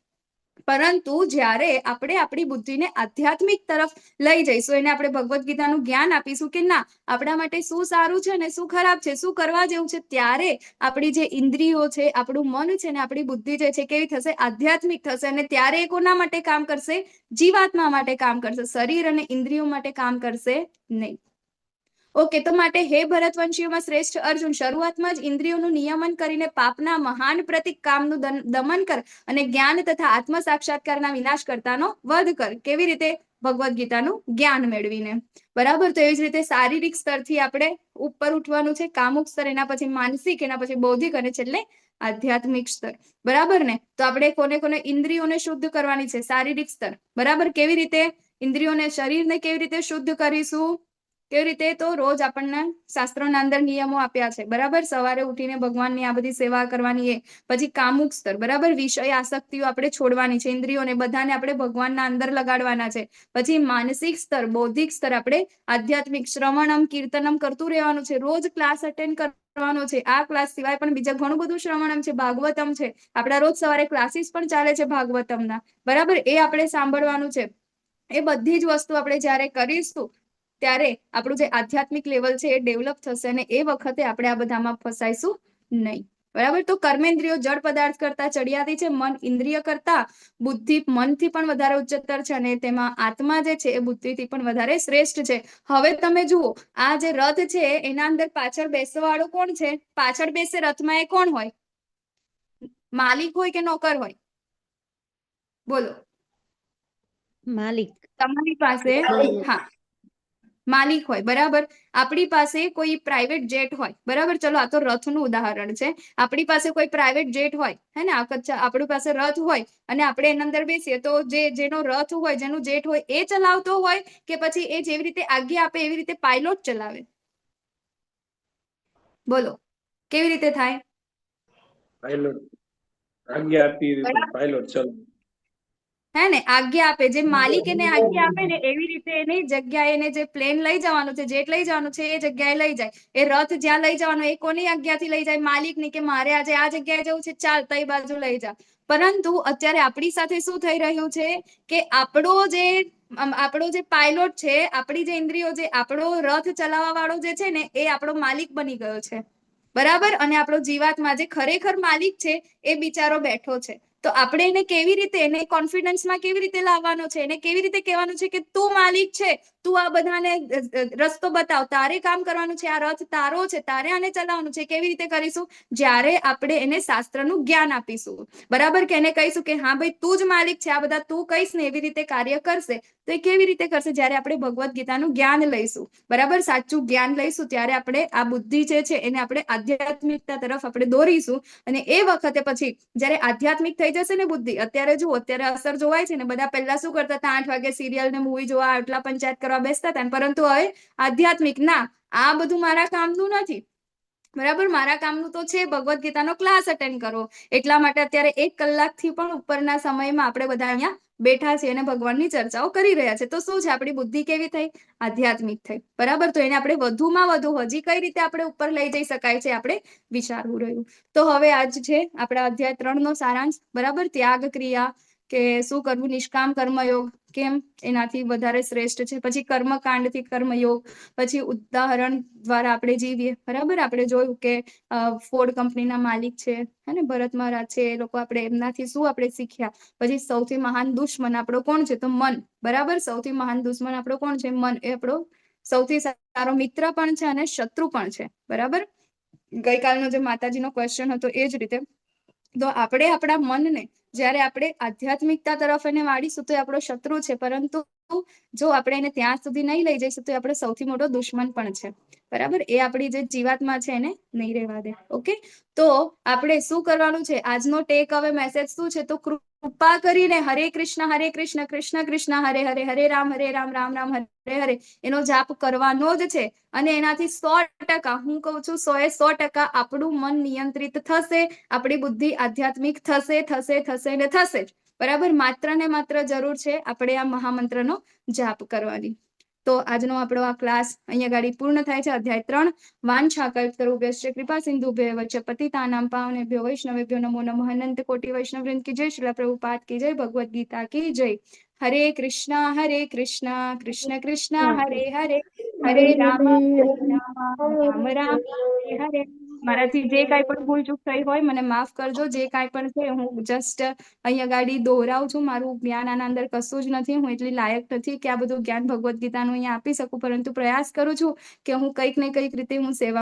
પરંતુ જ્યારે આપણે આપણી બુદ્ધિને આધ્યાત્મિક તરફ લઈ જઈશું, એને આપણે ભગવદ્ ગીતાનું જ્ઞાન આપીશું કે ના, આપણા માટે શું સારું છે ને શું ખરાબ છે, શું કરવા જેવું છે, ત્યારે આપણી જે ઇન્દ્રિયો છે, આપણું મન છે ને આપણી બુદ્ધિ જે છે, કેવી થશે? આધ્યાત્મિક થશે. અને ત્યારે એ કોના માટે કામ કરશે? જીવાત્મા માટે કામ કરશે, શરીર અને ઇન્દ્રિયો માટે કામ કરશે નહીં. ઓકે. તો માટે હે ભરતવંશીઓમાં શ્રેષ્ઠ અર્જુન, શરૂઆતમાં જ ઇન્દ્રિયોનું નિયમન કરીને પાપના મહાન પ્રતિક કામનું દમન કર, અને જ્ઞાન તથા આત્મ સાક્ષાત્કારના વિનાશ કરતાનો વધ કર. કેવી રીતે? ભગવદ્ ગીતાનું જ્ઞાન મેળવીને, બરાબર. તો એવી જ રીતે શારીરિક સ્તરથી આપણે ઉપર ઉઠવાનું છે, કામુક સ્તર, એના પછી માનસિક, એના પછી બૌદ્ધિક, અને છેલ્લે આધ્યાત્મિક સ્તર, બરાબર ને. તો આપણે કોને ઇન્દ્રિયોને શુદ્ધ કરવાની છે? શારીરિક સ્તર, બરાબર. કેવી રીતે ઇન્દ્રિયોને, શરીરને કેવી રીતે શુદ્ધ કરીશું? કેવી રીતે? તો રોજ આપણને શાસ્ત્રોના અંદર નિયમો આપ્યા છે, બરાબર. સવારે ઉઠીને ભગવાનની આ બધી સેવા કરવાની. એ પછી કામુક સ્તર, બરાબર, વિષય આસક્તિઓ આપણે છોડવાની છે, ઇન્દ્રિયોને બધાને આપણે ભગવાનના અંદર લગાડવાના છે. પછી માનસિક સ્તર, બૌદ્ધિક સ્તર, આપણે આધ્યાત્મિક શ્રવણમ કીર્તનમ કરતું રહેવાનું છે, રોજ ક્લાસ અટેન્ડ કરવાનો છે. આ ક્લાસ સિવાય પણ બીજા ઘણું બધું શ્રવણમ છે, ભાગવતમ છે, આપણા રોજ સવારે ક્લાસીસ પણ ચાલે છે ભાગવતમના, બરાબર. એ આપણે સાંભળવાનું છે. એ બધી જ વસ્તુ આપણે જયારે કરીશું, ત્યારે આપણું જે આધ્યાત્મિક લેવલ છે એ ડેવલપ થશે, અને એ વખતે આપણે આ બધામાં ફસાઈશું નહીં, બરાબર. તો કર્મેન્દ્રિયો જળ પદાર્થ કરતા ચડિયાતી છે, મન ઇન્દ્રિય કરતા, બુદ્ધિ મનથી પણ વધારે ઉચ્ચતર છે, અને તેમાં આત્મા જે છે એ બુદ્ધિથી પણ વધારે શ્રેષ્ઠ છે. હવે તમે જુઓ, આ જે રથ છે એના અંદર પાછળ બેસવાવાળો કોણ છે? પાછળ બેસે રથમાં એ કોણ હોય? માલિક હોય કે નોકર હોય? બોલો. માલિક. તમારી પાસે માલિક હોય, બરાબર. આપણી પાસે કોઈ પ્રાઇવેટ જેટ હોય, બરાબર. ચલો, આ તો રથનું ઉદાહરણ છે. આપણી પાસે કોઈ પ્રાઇવેટ જેટ હોય, હે ને, આપણી પાસે રથ હોય, અને આપણે એના અંદર બેસીએ, તો જેનો રથ હોય, જેનું જેટ હોય, એ ચલાવતો હોય કે પછી એ જેવી રીતે આજ્ઞા આપે એવી રીતે પાયલોટ ચલાવે? બોલો, કેવી રીતે થાય? પાયલોટ આજ્ઞા આપી રીતે પાયલોટ ચલાવે, હે ને આજ્ઞા આપે, જે માલિક એને આજ્ઞા આપે ને એવી રીતે એની જગ્યાએ એને જે પ્લેન લઈ જવાનું છે, જેટ લઈ જવાનું છે એ જગ્યાએ લઈ જાય. એ રથ જ્યાં લઈ જવાનો એ કોની આજ્ઞાથી લઈ જાય? માલિકની, કે મારે આજે આ જગ્યાએ જવું છે, ચાલ તઈ બાજુ લઈ જા. પરંતુ અત્યારે આપણી સાથે શું થઈ રહ્યું છે કે આપણો જે પાયલોટ છે, આપણી જે ઇન્દ્રિયો, જે આપણો રથ ચલાવવા વાળો જે છે ને એ આપણો માલિક બની ગયો છે, બરાબર. અને આપણો જીવાત્મા જે ખરેખર માલિક છે એ બિચારો બેઠો છે. તો આપણે એને કેવી રીતે, એને કોન્ફિડન્સમાં કેવી રીતે લાવવાનો છે, એને કેવી રીતે કહેવાનું છે કે તું માલિક છે, તું આ બધાને રસ્તો બતાવ, તારે કામ કરવાનું છે, આ રથ તારો છે, તારે આને ચલાવવાનું છે. કેવી રીતે કરીશું? જ્યારે આપણે એને શાસ્ત્રનું જ્ઞાન આપીશું, બરાબર, કે એને કહીશું કે હા ભાઈ તું જ માલિક છે, આ બધા તું કહીશ ને એવી રીતે કાર્ય કરશે. તો એ કેવી રીતે કરશે? જ્યારે આપણે ભગવદ્ ગીતાનું જ્ઞાન લઈશું, બરાબર, સાચું જ્ઞાન લઈશું, ત્યારે આપણે આ બુદ્ધિ જે છે એને આપણે આધ્યાત્મિકતા તરફ આપણે દોરીશું. અને એ વખતે પછી જ્યારે આધ્યાત્મિક થઈ જશે ને બુદ્ધિ, અત્યારે જુઓ, અત્યારે અસર જોવાય છે ને, બધા પહેલા શું કરતા હતા? 8 વાગે સિરિયલ ને મૂવી જોવા, આટલા પંચાયત કરવા બેસતા હતા, પરંતુ હવે આધ્યાત્મિક, ના, આ બધું મારા કામનું નથી, બરાબર, મારા કામનું તો છે ભગવદ્ ગીતાનો ક્લાસ અટેન્ડ કરવો. એટલા માટે અત્યારે 1 કલાકથી પણ ઉપરના સમયમાં આપણે બધા અહીંયા બેઠા છીએ અને ભગવાનની ચર્ચાઓ કરી રહ્યા છે. તો શું છે? આપણી બુદ્ધિ કેવી થઈ? આધ્યાત્મિક થઈ, બરાબર. તો એને આપણે વધુમાં વધુ હજી કઈ રીતે આપણે ઉપર લઈ જઈ શકાય છે, આપણે વિચારવું રહ્યું. તો હવે આજ છે આપણા અધ્યાય 3 નો સારાંશ, બરાબર. ત્યાગ ક્રિયા, કે શું કરવું, નિષ્કામ કર્મયોગ કેમ એનાથી વધારે શ્રેષ્ઠ છે. પછી કર્મકાંડથી કર્મયોગ, પછી ઉદાહરણ દ્વારા આપણે જીવીએ, બરાબર. આપણે જોયું કે ફોર્ડ કંપનીના માલિક છે, અને ભરત મહારાજ છે, એ લોકો આપણે એમનાથી શું આપણે શીખ્યા. પછી સૌથી મહાન દુશ્મન આપણો કોણ છે? તો મન, બરાબર. સૌથી મહાન દુશ્મન આપણો કોણ છે? મન. એ આપણો સૌથી સારો મિત્ર પણ છે અને શત્રુ પણ છે, બરાબર. ગઈકાલનો જે માતાજીનો ક્વેશ્ચન હતો એ જ રીતે. તો આપણે આપણા મનને જ્યારે આપણે આધ્યાત્મિકતા તરફ એને વાળીશું તો એ આપણો શત્રુ છે, પરંતુ જો આપણે એને ત્યાં સુધી નહીં લઈ જઈશું તો એ આપણો સૌથી મોટો દુશ્મન પણ છે, બરાબર. એ આપણી જે જીવાત્મા છે એને નહીં રહેવા દે. ઓકે, તો આપણે શું કરવાનું છે? આજનો ટેક અવે મેસેજ શું છે? તો કૃપા કરીને હરે કૃષ્ણ કૃષ્ણ કૃષ્ણ હરે હરે, હરે રામ રામ રામ હરે હરે એનો જાપ કરવાનો જ છે. અને એનાથી 100%, હું કહું છું 100% આપણું મન નિયંત્રિત થશે, આપણી બુદ્ધિ આધ્યાત્મિક થશે, થશે, થશે ને થશે જ, બરાબર. માત્ર ને માત્ર જરૂર છે આપણે આ મહામંત્રનો જાપ કરવાની. તો આજનો આપણો આ ક્લાસ અહીંયા ગાડી પૂર્ણ થાય છે. અધ્યાય 3. વાંછા કલ્પતરુભ્યશ્ચ કૃપા સિંધુભ્યઃ વચ પતિતાનાં પાવનેભ્યો વૈષ્ણવેભ્યો નમો નમઃ. અનંત કોટિ વૈષ્ણવવૃંદ કી જય. શ્રીલ પ્રભુપાદ કી જય. ભગવદ્ ગીતા કી જય. હરે કૃષ્ણ કૃષ્ણ કૃષ્ણ હરે હરે, હરે રામ રામ રામ હરે હરે. મારાથી જે કાંઈ પણ ભૂલ ચૂક થઈ હોય મને માફ કરજો. જે કાંઈ પણ છે હું જસ્ટ અહીંયા ગાડી દોહરાવું છું. મારું જ્ઞાન આના અંદર કશું જ નથી. હું એટલી લાયક નથી કે આ બધું જ્ઞાન ભગવદ્ ગીતાનું અહીંયા આપી શકું, પરંતુ પ્રયાસ કરું છું કે હું કંઈક ને કંઈક રીતે હું સેવા